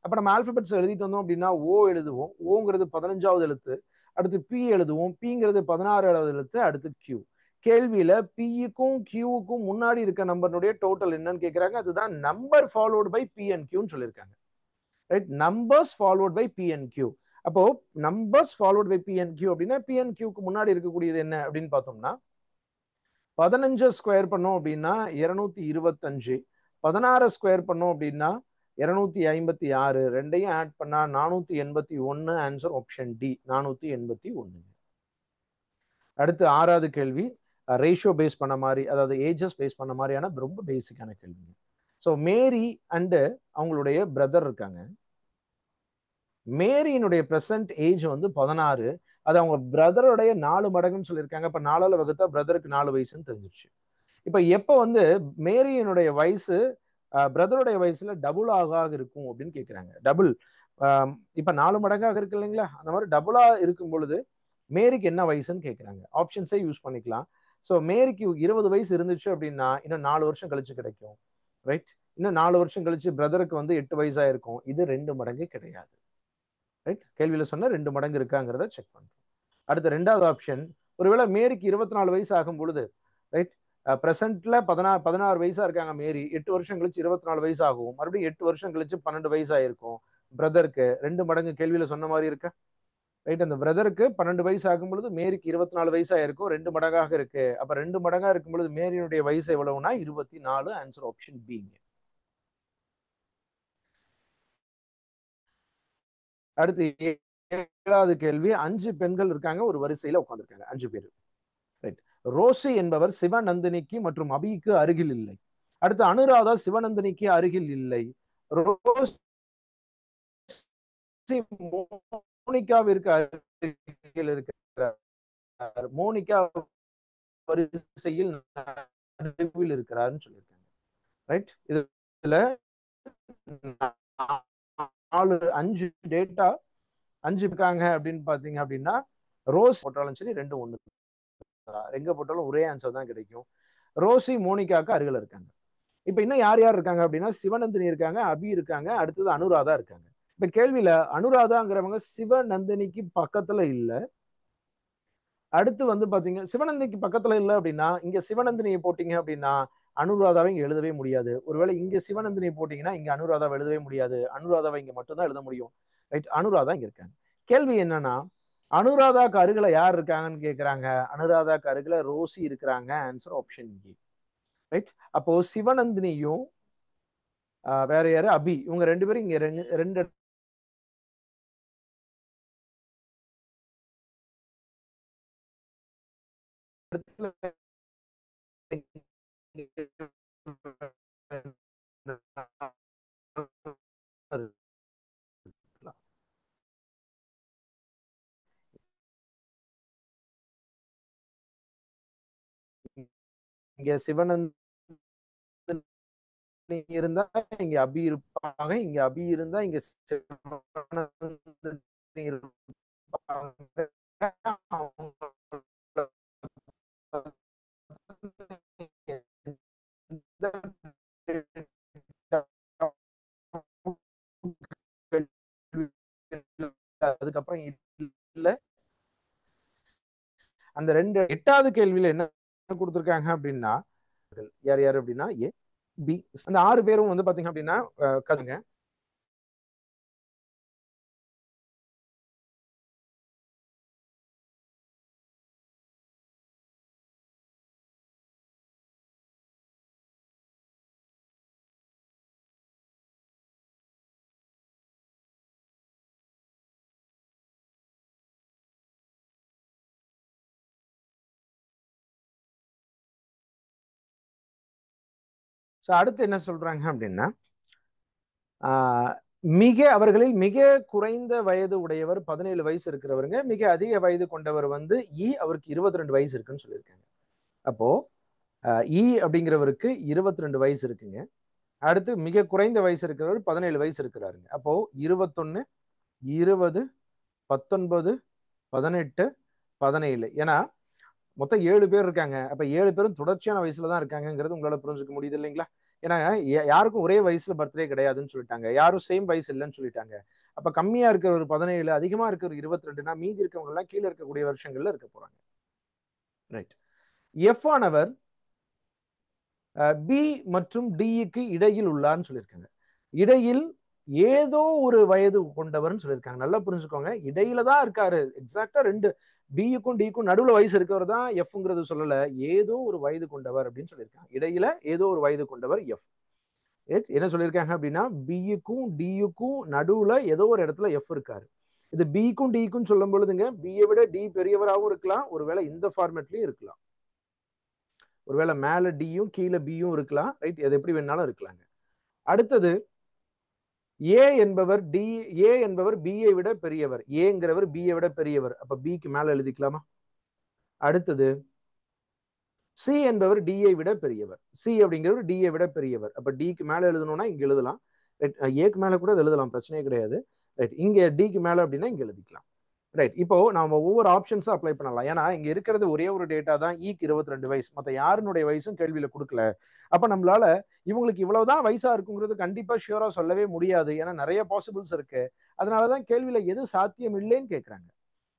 அப்ப நம்ம ஆல்பபெட்ஸ் எழுதிட்டு வந்தோம் அப்படின்னா ஓ எழுதுவோம். ஓங்கிறது 15வது எழுத்து. அடுத்து பி எழுதுவோம். பிங்கிறது 16வது எழுத்து. அடுத்து கியூ. கேள்வியில பிக்கும் கியூவுக்கும் முன்னாடி இருக்க நம்பருடைய டோட்டல் என்னன்னு கேட்கறாங்க. அதுதான் number followed by P and கியூன்னு சொல்லியிருக்காங்க. Right. Numbers followed by P and Q. அப்போ numbers followed by P and Q அப்படின்னா பி அண்ட் கியூக்கு முன்னாடி இருக்கக்கூடியது என்ன அப்படின்னு பார்த்தோம்னா 15 ஸ்கொயர் பண்ணோம் அப்படின்னா 225, 16 ஸ்கொயர் பண்ணோம் அப்படின்னா 256, ரெண்டையும் ஆட் பண்ணா 481. Answer option D 481. அடுத்து 6வது கேள்வி ரேஷியோ பேஸ் பண்ண மாதிரி, அதாவது ஏஜஸ் பேஸ் பண்ண மாதிரியான ரொம்ப பேசிக்கான கேள்வி. ஸோ மேரி அண்டு அவங்களுடைய பிரதர் இருக்காங்க. மேரியினுடைய பிரசன்ட் ஏஜ் வந்து 16, அது அவங்க பிரதருடைய 4 மடங்குன்னு சொல்லியிருக்காங்க. இப்ப 4ஆல வகுத்தா பிரதருக்கு 4 வயசுன்னு தெரிஞ்சிருச்சு. இப்ப எப்ப வந்து மேரியினுடைய வயசு பிரதருடைய வயசுல டபுள் ஆக இருக்கும் அப்படின்னு கேட்கிறாங்க. டபுள் இப்ப 4 மடங்காக இருக்கு இல்லைங்களா, அந்த மாதிரி டபுளா இருக்கும் பொழுது மேரிக்கு என்ன வயசுன்னு கேட்கிறாங்க. ஆப்ஷன்ஸே யூஸ் பண்ணிக்கலாம். ஸோ மேரிக்கு 20 வயசு இருந்துச்சு அப்படின்னா இன்னும் 4 வருஷம் கழிச்சு கிடைக்கும். ரைட், இன்னும் 4 வருஷம் கழிச்சு பிரதருக்கு வந்து 8 வயசா இருக்கும். இது 2 மடங்கு கிடையாது. ரைட், கேள்வியில சொன்ன 2 மடங்கு இருக்காங்கிறத செக் பண்றோம். அடுத்த 2வது ஆப்ஷன், ஒருவேளை மேரிக்கு 24 வயசு ஆகும் பொழுது, ரைட், பிரசன்ட்ல 16 வயசா இருக்காங்க மேரி, 8 வருஷம் கழிச்சு 24 வயசு ஆகும், மறுபடியும் 8 வருஷம் கழிச்சு 12 வயசு ஆயிருக்கும் பிரதருக்கு. 2 மடங்கு கேள்வியில சொன்ன மாதிரி இருக்கா? ரைட், அந்த பிரதருக்கு 12 வயசு ஆகும் பொழுது மேரிக்கு 24 வயசா இருக்கும், 2 மடங்காக இருக்கு. அப்ப 2 மடங்கா இருக்கும் பொழுது மேரியுடைய வயசு எவ்வளவுனா 24. Answer option B. அடுத்து 7வது கேள்வி, 5 பெண்கள் இருக்காங்க, ஒரு வரிசையில உட்கார்ந்துருக்காங்க 5 பேர். ரைட், ரோசி என்பவர் சிவநந்தினிக்கு மற்றும் அபிக்கு அருகில் இல்லை. அடுத்து அனுராதா சிவநந்தினிக்கு அருகில் இல்லை. ரோசி மோனிகாவிற்கு அருகில் இருக்கிறார். மோனிகா வரிசையில் நடுவில் இருக்கிறார்னு சொல்லியிருக்காங்க. ரைட், இதுல 5 டேட்டா 5 இருக்காங்க அப்படின்னு பாத்தீங்க அப்படின்னா ரோஸ் போட்டாலும் சரி 2 1 எங்க போட்டாலும் ஒரே ஆன்சர் தான் கிடைக்கும். ரோசி மோனிகாக்கு அருகில் இருக்காங்க. இப்ப இன்னும் யார் யார் இருக்காங்க அப்படின்னா சிவநந்தினி இருக்காங்க, அபி இருக்காங்க, அடுத்தது அனுராதா இருக்காங்க. இப்ப கேள்வியில அனுராதாங்கிறவங்க சிவநந்தினிக்கு பக்கத்துல இல்ல. அடுத்து வந்து பாத்தீங்க சிவநந்தினிக்கு பக்கத்துல இல்ல அப்படின்னா இங்க சிவநந்தினியை போட்டீங்க அப்படின்னா அனுராதாவை இங்க எழுதவே முடியாது. ஒருவேளை இங்க சிவநந்தினியை போட்டீங்கன்னா இங்க அனுராதாவை எழுதவே முடியாது. அனுராதாவை இங்க மட்டும்தான் எழுத முடியும். ரைட், அனுராதா இங்க இருக்காங்க. கேள்வி என்னன்னா அனுராதாக்கு அருகில யார் இருக்காங்கன்னு கேக்குறாங்க. அனுராதாக்கு அருகில ரோசி இருக்கிறாங்க. ஆன்சர் ஆப்ஷன் ஏ. ரைட், அப்போ சிவநந்தினியும் வேற யாரு அபி, இவங்க 2 பேரும் இங்க 2 இடத்துல இங்க சிவநந்தினி இருந்தா இங்க அபி இருப்பாங்க, இங்க அபி இருந்தா இங்க சிவநந்தினி இருப்பாங்க. அதுக்கப்புறம் இல்ல அந்த 8வது கேள்வியில என்ன கொடுத்திருக்காங்க அப்படின்னா யார் யார் அப்படின்னா ஏ பி, அந்த 6 பேரும் வந்து பாத்தீங்க அப்படின்னா கசங்க. அடுத்து என்ன சொல்றாங்க அப்படின்னா அவர்களில் மிக குறைந்த வயது உடையவர் 17 வயசு இருக்கிறவருங்க, மிக அதிக வயது கொண்டவர் வந்து அவருக்கு 22 வயசு இருக்குன்னு சொல்லியிருக்காங்க. அப்போ அப்படிங்கிறவருக்கு 22 வயசு இருக்குங்க. அடுத்து மிக குறைந்த வயசு இருக்கிறவர் 17 வயசு இருக்கிறாருங்க. அப்போ 21, 20, 19, 18, 17, ஏன்னா மொத்தம் 7 பேர் இருக்காங்க. அப்ப 7 பேரும் தொடர்ச்சியான வயசுல தான் இருக்காங்கிறது உங்களால புரிஞ்சுக்க முடியுது இல்லைங்களா? ஏன்னா யாருக்கும் ஒரே வயசுல பர்த்டே கிடையாதுன்னு சொல்லிட்டாங்க, யாரும் சேம் வயசு இல்லைன்னு சொல்லிட்டாங்க. அப்ப கம்மியா இருக்கிற ஒரு 17, அதிகமா இருக்கிற 22னா மீதி இருக்கவங்க எல்லாம் கீழே இருக்கக்கூடிய வருஷங்கள்ல இருக்க போறாங்க. ரைட், எஃப் ஆனவர் பி மற்றும் டிக்கு இடையில் உள்ளார்னு சொல்லியிருக்காங்க. இடையில் ஏதோ ஒரு வயது கொண்டவர்னு சொல்லியிருக்காங்க. நல்லா புரிஞ்சுக்கோங்க, இடையில தான் இருக்காரு. எக்ஸாக்டா ரெண்டு பிக்கும் டிக்கும் நடுவுல வயசு இருக்கவர் தான் எஃப்ங்கிறது சொல்லல. ஏதோ ஒரு வயது கொண்டவர் அப்படின்னு சொல்லியிருக்காங்க. இடையில ஏதோ ஒரு வயது கொண்டவர் எஃப். என்ன சொல்லியிருக்காங்க அப்படின்னா, பிக்கும் டிக்கும் நடுவுல ஏதோ ஒரு இடத்துல எஃப் இருக்காரு. இது பிக்கும் டிக்கும் சொல்லும் பொழுதுங்க, பியை விட டி பெரியவராகவும் இருக்கலாம், ஒருவேளை இந்த ஃபார்மேட்லயும் இருக்கலாம். ஒருவேளை மேல டியும் கீழே பியும் இருக்கலாம். ரைட், எது எப்படி வேணாலும் இருக்கலாங்க. அடுத்தது ஏ என்பவர் பியை விட பெரியவர். ஏங்கிறவர் பியை விட பெரியவர். அப்ப பிக்கு மேல எழுதிக்கலாமா? அடுத்தது சி என்பவர் டியை விட பெரியவர். சி அப்படிங்கிறவர் டியை விட பெரியவர். அப்ப டிக்கு மேல எழுதணும்னா இங்க எழுதலாம். ஏக்கு மேல கூட எழுதலாம், பிரச்சனையே கிடையாது. ரைட், இங்க டிக்கு மேல அப்படின்னா இங்க எழுதிக்கலாம். ரைட், இப்போ நம்ம ஒவ்வொரு ஆப்ஷன்ஸும் அப்ளை பண்ணலாம். ஏன்னா இங்க இருக்கிறது ஒரே ஒரு டேட்டா தான், ஈக்கு 22 வயசு. மற்ற யாருனுடைய வயசும் கேள்வியில கொடுக்கல. அப்ப நம்மளால இவங்களுக்கு இவ்வளவுதான் வயசா இருக்குங்கிறது கண்டிப்பா ஷியூரா சொல்லவே முடியாது. ஏன்னா நிறைய பாசிபிள்ஸ் இருக்கு. அதனாலதான் கேள்வியில எது சாத்தியம் இல்லைன்னு கேட்கறாங்க.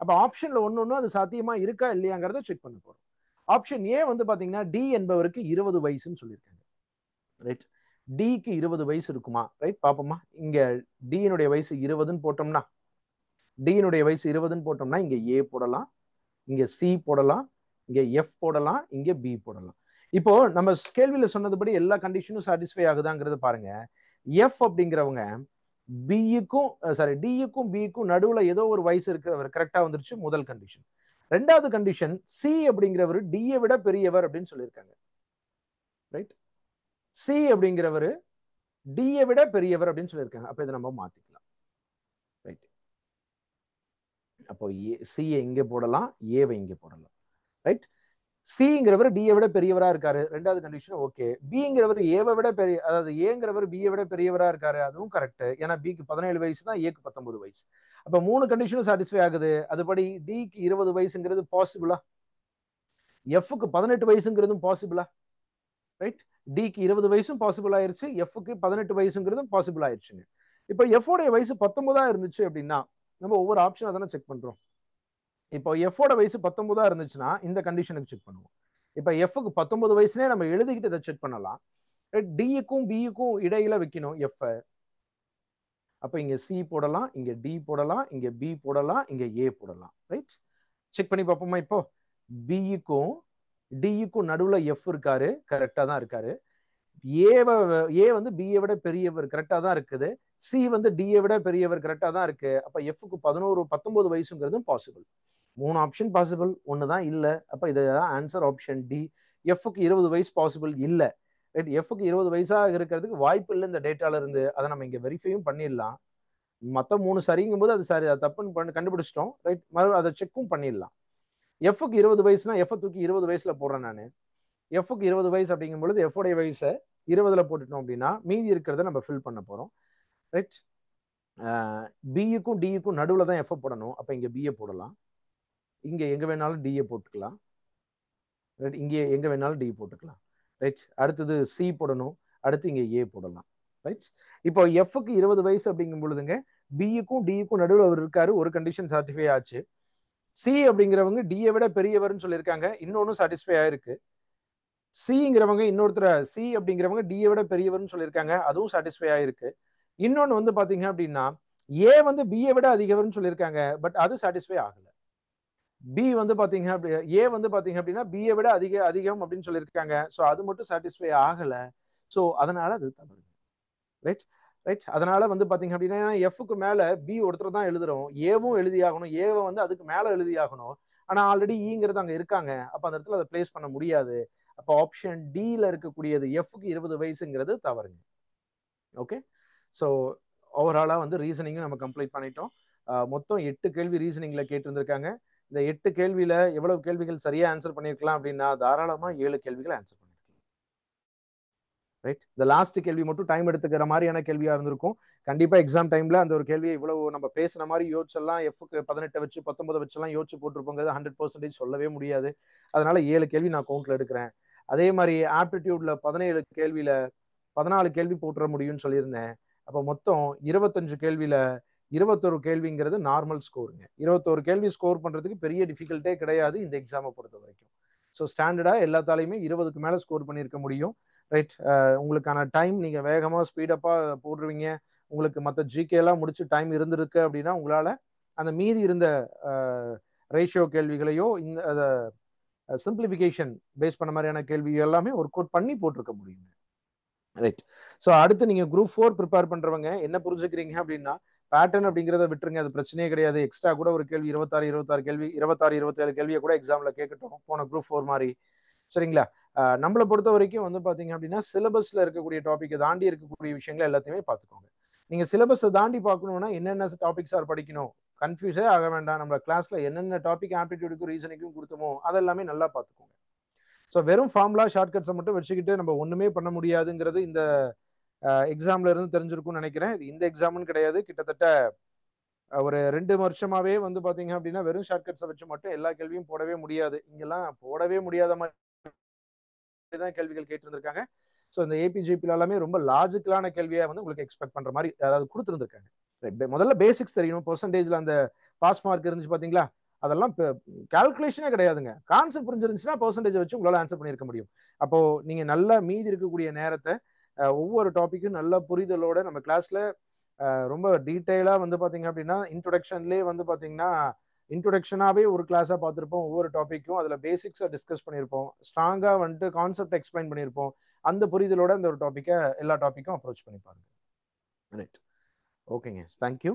அப்ப ஆப்ஷன்ல ஒன்னு அது சாத்தியமா இருக்கா இல்லையாங்கிறத செக் பண்ண போறோம். ஆப்ஷன் ஏ வந்து பாத்தீங்கன்னா டி என்பவருக்கு 20 வயசுன்னு சொல்லியிருக்காங்க. ரைட், டிக்கு 20 வயசு இருக்குமா? ரைட், பாப்போமா. இங்க டியினுடைய வயசு 20ன்னு போட்டோம்னா, டியினுடைய வயசு 20ன்னு போட்டோம்னா இங்க ஏ போடலாம், இங்க சி போடலாம், இங்க எஃப் போடலாம், இங்க பி போடலாம். இப்போ நம்ம கேள்வியில சொன்னதுபடி எல்லா கண்டிஷனும் சாட்டிஸ்ஃபை ஆகுதாங்கிறத பாருங்க. எஃப் அப்படிங்கிறவங்க பிக்கும் டிக்கும் பிக்கும் நடுவுல ஏதோ ஒரு வயசு இருக்கிறவர் கரெக்டா வந்துருச்சு, முதல் கண்டிஷன். ரெண்டாவது கண்டிஷன், சி அப்படிங்கிறவர் டியை விட பெரியவர் அப்படின்னு சொல்லியிருக்காங்க. ரைட், சி அப்படிங்கிறவர் டியை விட பெரியவர் அப்படின்னு சொல்லியிருக்காங்க. அப்ப இதை நம்ம மாத்திக்கலாம். ரைட், அப்போ சியை இங்க போடலாம், ஏவை இங்க போடலாம். ரைட், சிங்கிறவர் டியை விட பெரியவரா இருக்காரு, ரெண்டாவது கண்டிஷன் ஓகே. பிங்கிறவர் ஏவை விட பெரிய, அதாவது ஏங்கிறவர் பியை விட பெரியவரா இருக்காரு, அதுவும் கரெக்ட். ஏன்னா பிக்கு 17 வயசு தான், ஏக்கு 19 வயசு. அப்ப 3 கண்டிஷனும் சாட்டிஸ்ஃபை ஆகுது. அதுபடி டிக்கு 20 வயசுங்கிறது பாசிபிளா? எஃப்க்கு 18 வயசுங்கிறதும் பாசிபிளா? ரைட், டிக்கு 20 வயசும் பாசிபிள் ஆயிருச்சு, எஃப்க்கு 18 வயசுங்கிறதும் பாசிபிள் ஆயிருச்சுங்க. இப்போ எஃபோடைய வயசு 19 இருந்துச்சு அப்படின்னா நம்ம ஒவ்வொரு ஆப்ஷன் தானே செக் பண்றோம். இப்போ எஃபோட வயசு 19 இருந்துச்சுன்னா இந்த கண்டிஷனுக்கு செக் பண்ணுவோம். இப்போ எஃப்க்கு 19 வயசுலேயே நம்ம எழுதிக்கிட்டு இதை செக் பண்ணலாம். டிக்கும் பிக்கும் இடையில வைக்கணும் எஃப். அப்ப இங்க சி போடலாம், இங்க டி போடலாம், இங்க பி போடலாம், இங்க ஏ போடலாம். ரைட், செக் பண்ணி பார்ப்போமா. இப்போ பிக்கும் டிக்கும் நடுவுல எஃப் இருக்காரு, கரெக்டா தான் இருக்காரு. ஏ வந்து பியை விட பெரியவர், கரெக்டா தான் இருக்குது. சி வந்து டியை விட பெரியவர், கரெக்டா தான் இருக்கு. அப்ப எஃப்க்கு 19 வயசுங்கிறது பாசிபிள். 3 ஆப்ஷன் பாசிபிள், ஒண்ணுதான் இல்ல. அப்ப இதுதான் ஆன்சர், ஆப்ஷன் டி. எஃப்க்கு 20 வயசு பாசிபிள் இல்ல. ரைட், எஃப்க்கு 20 வயசா இருக்கிறதுக்கு வாய்ப்பு இல்லை இந்த டேட்டால இருந்து. அதை நம்ம இங்க வெரிஃபையும் பண்ணிடலாம். மற்ற 3 சரிங்கும் போது அது சரி, அது தப்புன்னு கண்டுபிடிச்சிட்டோம். ரைட், அதை செக்கும் பண்ணிடலாம். எஃப்க்கு 20 வயசுனா எஃப் தூக்கி 20 வயசுல போடுறேன் நான். எஃப்க்கு 20 வயசு அப்படிங்கும் பொழுது எஃப்டைய வயசை 20ல போட்டுட்டோம் அப்படின்னா மீதி இருக்கிறத நம்ம ஃபில் பண்ண போறோம். ரைட், பியுக்கும் டியுக்கும் நடுவுல தான் எஃப் போடணும். அப்ப இங்க பிஏ போடலாம், இங்க எங்க வேணாலும் டிஏ போட்டுக்கலாம். ரைட், இங்கே எங்க வேணாலும் டி போட்டுக்கலாம். ரைட், அடுத்தது சி போடணும், அடுத்து இங்க ஏ போடலாம். ரைட், இப்போ எஃப்க்கு 20 வயசு அப்படிங்கும் பொழுதுங்க பியுக்கும் டியுக்கும் நடுவில் அவர் இருக்காரு, ஒரு கண்டிஷன் சாட்டிஸ்ஃபை ஆச்சு. சி அப்படிங்கிறவங்க டியை விட பெரியவர்னு சொல்லியிருக்காங்க, இன்னொன்னு சாட்டிஸ்ஃபை ஆயிருக்கு. சிங்கிறவங்க இன்னொருத்தர் சி அப்படிங்கிறவங்க டியை விட பெரியவர்னு சொல்லியிருக்காங்க, அதுவும் சாட்டிஸ்ஃபை ஆயிருக்கு. இன்னொன்னு வந்து பாத்தீங்க அப்படின்னா ஏ வந்து பியை விட அதிகவர்னு சொல்லியிருக்காங்க, பட் அது சாட்டிஸ்ஃபை ஆகல. பி வந்து பாத்தீங்க ஏ வந்து பாத்தீங்க அப்படின்னா பியை விட அதிகம் அப்படின்னு சொல்லியிருக்காங்க, ஸோ அது மட்டும் சாட்டிஸ்ஃபை ஆகல. ஸோ அதனால அது தவறு. ரைட், ரைட், அதனால வந்து பாத்தீங்க அப்படின்னா எஃப்க்கு மேல பி ஒருத்தர் தான் எழுதுறோம், ஏவும் எழுதி ஆகணும், ஏவை வந்து அதுக்கு மேல எழுதி ஆகணும். ஆனா ஆல்ரெடி ஈங்கிறது அங்க இருக்காங்க, அப்ப அந்த இடத்துல அதை பிளேஸ் பண்ண முடியாது. அப்ப ஆப்ஷன் டில இருக்கக்கூடியது எஃப்க்கு 20 வயசுங்கிறது தவறுங்க. ஓகே, ஸோ ஓவராலா வந்து ரீசனிங்கும் நம்ம கம்ப்ளீட் பண்ணிட்டோம். மொத்தம் 8 கேள்வி ரீசனிங்ல கேட்டிருந்திருக்காங்க. இந்த 8 கேள்வியில எவ்வளவு கேள்விகள் சரியா ஆன்சர் பண்ணிருக்கலாம் அப்படின்னா தாராளமா 7 கேள்விகள் ஆன்சர் பண்ணிருக்கலாம். ரைட், இந்த லாஸ்ட் கேள்வி மட்டும் டைம் எடுத்துக்கிற மாதிரியான கேள்வியா இருந்திருக்கும். கண்டிப்பா எக்ஸாம் டைம்ல அந்த ஒரு கேள்வியை இவ்வளவு நம்ம பேசுன மாதிரி யோசிச்செல்லாம் எஃப்க்கு 18 வச்சு 19 வச்செல்லாம் யோசிச்சு போட்டிருப்போங்கிறது 100% சொல்லவே முடியாது. அதனால 7 கேள்வி நான் கவுண்ட்ல எடுக்கிறேன். அதே மாதிரி ஆப்டிடியூட்ல 17 கேள்வியில 14 கேள்வி போட்டுற முடியும்னு சொல்லியிருந்தேன். அப்போ மொத்தம் 25 கேள்வியில 21 கேள்விங்கிறது நார்மல் ஸ்கோருங்க. 21 கேள்வி ஸ்கோர் பண்றதுக்கு பெரிய டிஃபிகல்ட்டே கிடையாது இந்த எக்ஸாமை பொறுத்த வரைக்கும். ஸோ ஸ்டாண்டர்டா எல்லாத்தாலையுமே 20க்கு மேல ஸ்கோர் பண்ணியிருக்க முடியும். ரைட், உங்களுக்கான டைம் நீங்க வேகமா ஸ்பீடப்பா போடுவீங்க, உங்களுக்கு மற்ற ஜிகே எல்லாம் முடிச்சு டைம் இருந்திருக்கு அப்படின்னா உங்களால அந்த மீதி இருந்த ரேஷியோ கேள்விகளையோ இந்த சிம்பிளிஃபிகேஷன் பேஸ் பண்ண மாதிரியான கேள்வி எல்லாமே ஒர்க் அவுட் பண்ணி போட்டிருக்க முடியும். ரைட். ஸோ அடுத்து நீங்க குரூப் 4 ப்ரிப்பேர் பண்றவங்க என்ன புரிஞ்சுக்கிறீங்க அப்படின்னா, பேட்டர்ன் அப்படிங்கிறத விட்டுருங்க, அது பிரச்சனையே கிடையாது. எக்ஸ்ட்ரா கூட ஒரு கேள்வி 26 கேள்வி 27 கேள்வியை கூட எக்ஸாம்ல கேட்கட்டும், போன குரூப் 4 மாதிரி. சரிங்களா? நம்மளை பொறுத்த வரைக்கும் வந்து பாத்தீங்க அப்படின்னா சிலபஸ்ல இருக்கக்கூடிய டாபிக்கை தாண்டி இருக்கக்கூடிய விஷயங்களை எல்லாத்தையுமே பார்த்துக்கோங்க. நீங்க சிலபஸை தாண்டி பார்க்கணும்னா என்னென்ன டாபிக்ஸ் ஆர் படிக்கணும், கன்ஃபியூஸே ஆக வேண்டாம். நம்ம கிளாஸ்ல என்னென்ன டாபிக் ஆப்டிடியூடுக்கும் ரீசனிங்கும் கொடுத்தோமோ அதெல்லாமே நல்லா பார்த்துக்கோங்க. ஸோ வெறும் ஃபார்முலா ஷார்ட்கட்ஸை மட்டும் வச்சுக்கிட்டு நம்ம ஒண்ணுமே பண்ண முடியாதுங்கிறது இந்த எக்ஸாம்ல இருந்து தெரிஞ்சிருக்கும்னு நினைக்கிறேன். இது இந்த எக்ஸாம்னு கிடையாது, கிட்டத்தட்ட ஒரு 2 வருஷமாவே வந்து பாத்தீங்க அப்படின்னா வெறும் ஷார்ட்கட்ஸை வச்சு மட்டும் எல்லா கேள்வியும் போடவே முடியாது. இங்கெல்லாம் போடவே முடியாத மாதிரி தான் கேள்விகள் கேட்டிருந்திருக்காங்க. ஸோ இந்த ஏபிஜிபில எல்லாமே ரொம்ப லாஜிக்கலான கேள்வியா வந்து உங்களுக்கு எக்ஸ்பெக்ட் பண்ற மாதிரி அதாவது கொடுத்துருந்துருக்காங்க. முதல்ல பேசிக்ஸ் தெரியணும். பெர்சன்டேஜ்ல அந்த பாஸ் மார்க் இருந்துச்சு பாத்தீங்களா, அதெல்லாம் கால்குலேஷனே கிடையாதுங்க. கான்செப்ட் புரிஞ்சிருந்துச்சுன்னா பெர்சன்டேஜ் வச்சு உங்களால ஆன்சர் பண்ணியிருக்க முடியும். அப்போ நீங்க நல்லா மீதி இருக்கக்கூடிய நேரத்தை ஒவ்வொரு டாபிக்கும் நல்ல புரிதலோட நம்ம கிளாஸ்ல ரொம்ப டீட்டெயிலா வந்து பாத்தீங்க அப்படின்னா இன்ட்ரோடக்ஷன்லேயே வந்து பாத்தீங்கன்னா இன்ட்ரோடக்ஷனாவே ஒரு கிளாஸா பார்த்துருப்போம். ஒவ்வொரு டாபிக்கும் அதுல பேசிக்ஸா டிஸ்கஸ் பண்ணியிருப்போம். ஸ்ட்ராங்கா வந்துட்டு கான்செப்ட் எக்ஸ்பிளைன் பண்ணியிருப்போம். அந்த புரிதலோட இந்த ஒரு டாபிக்கை எல்லா டாபிக்கும் அப்ரோச் பண்ணி பாருங்க. ரைட். ஓகேங்க, தேங்க்யூ.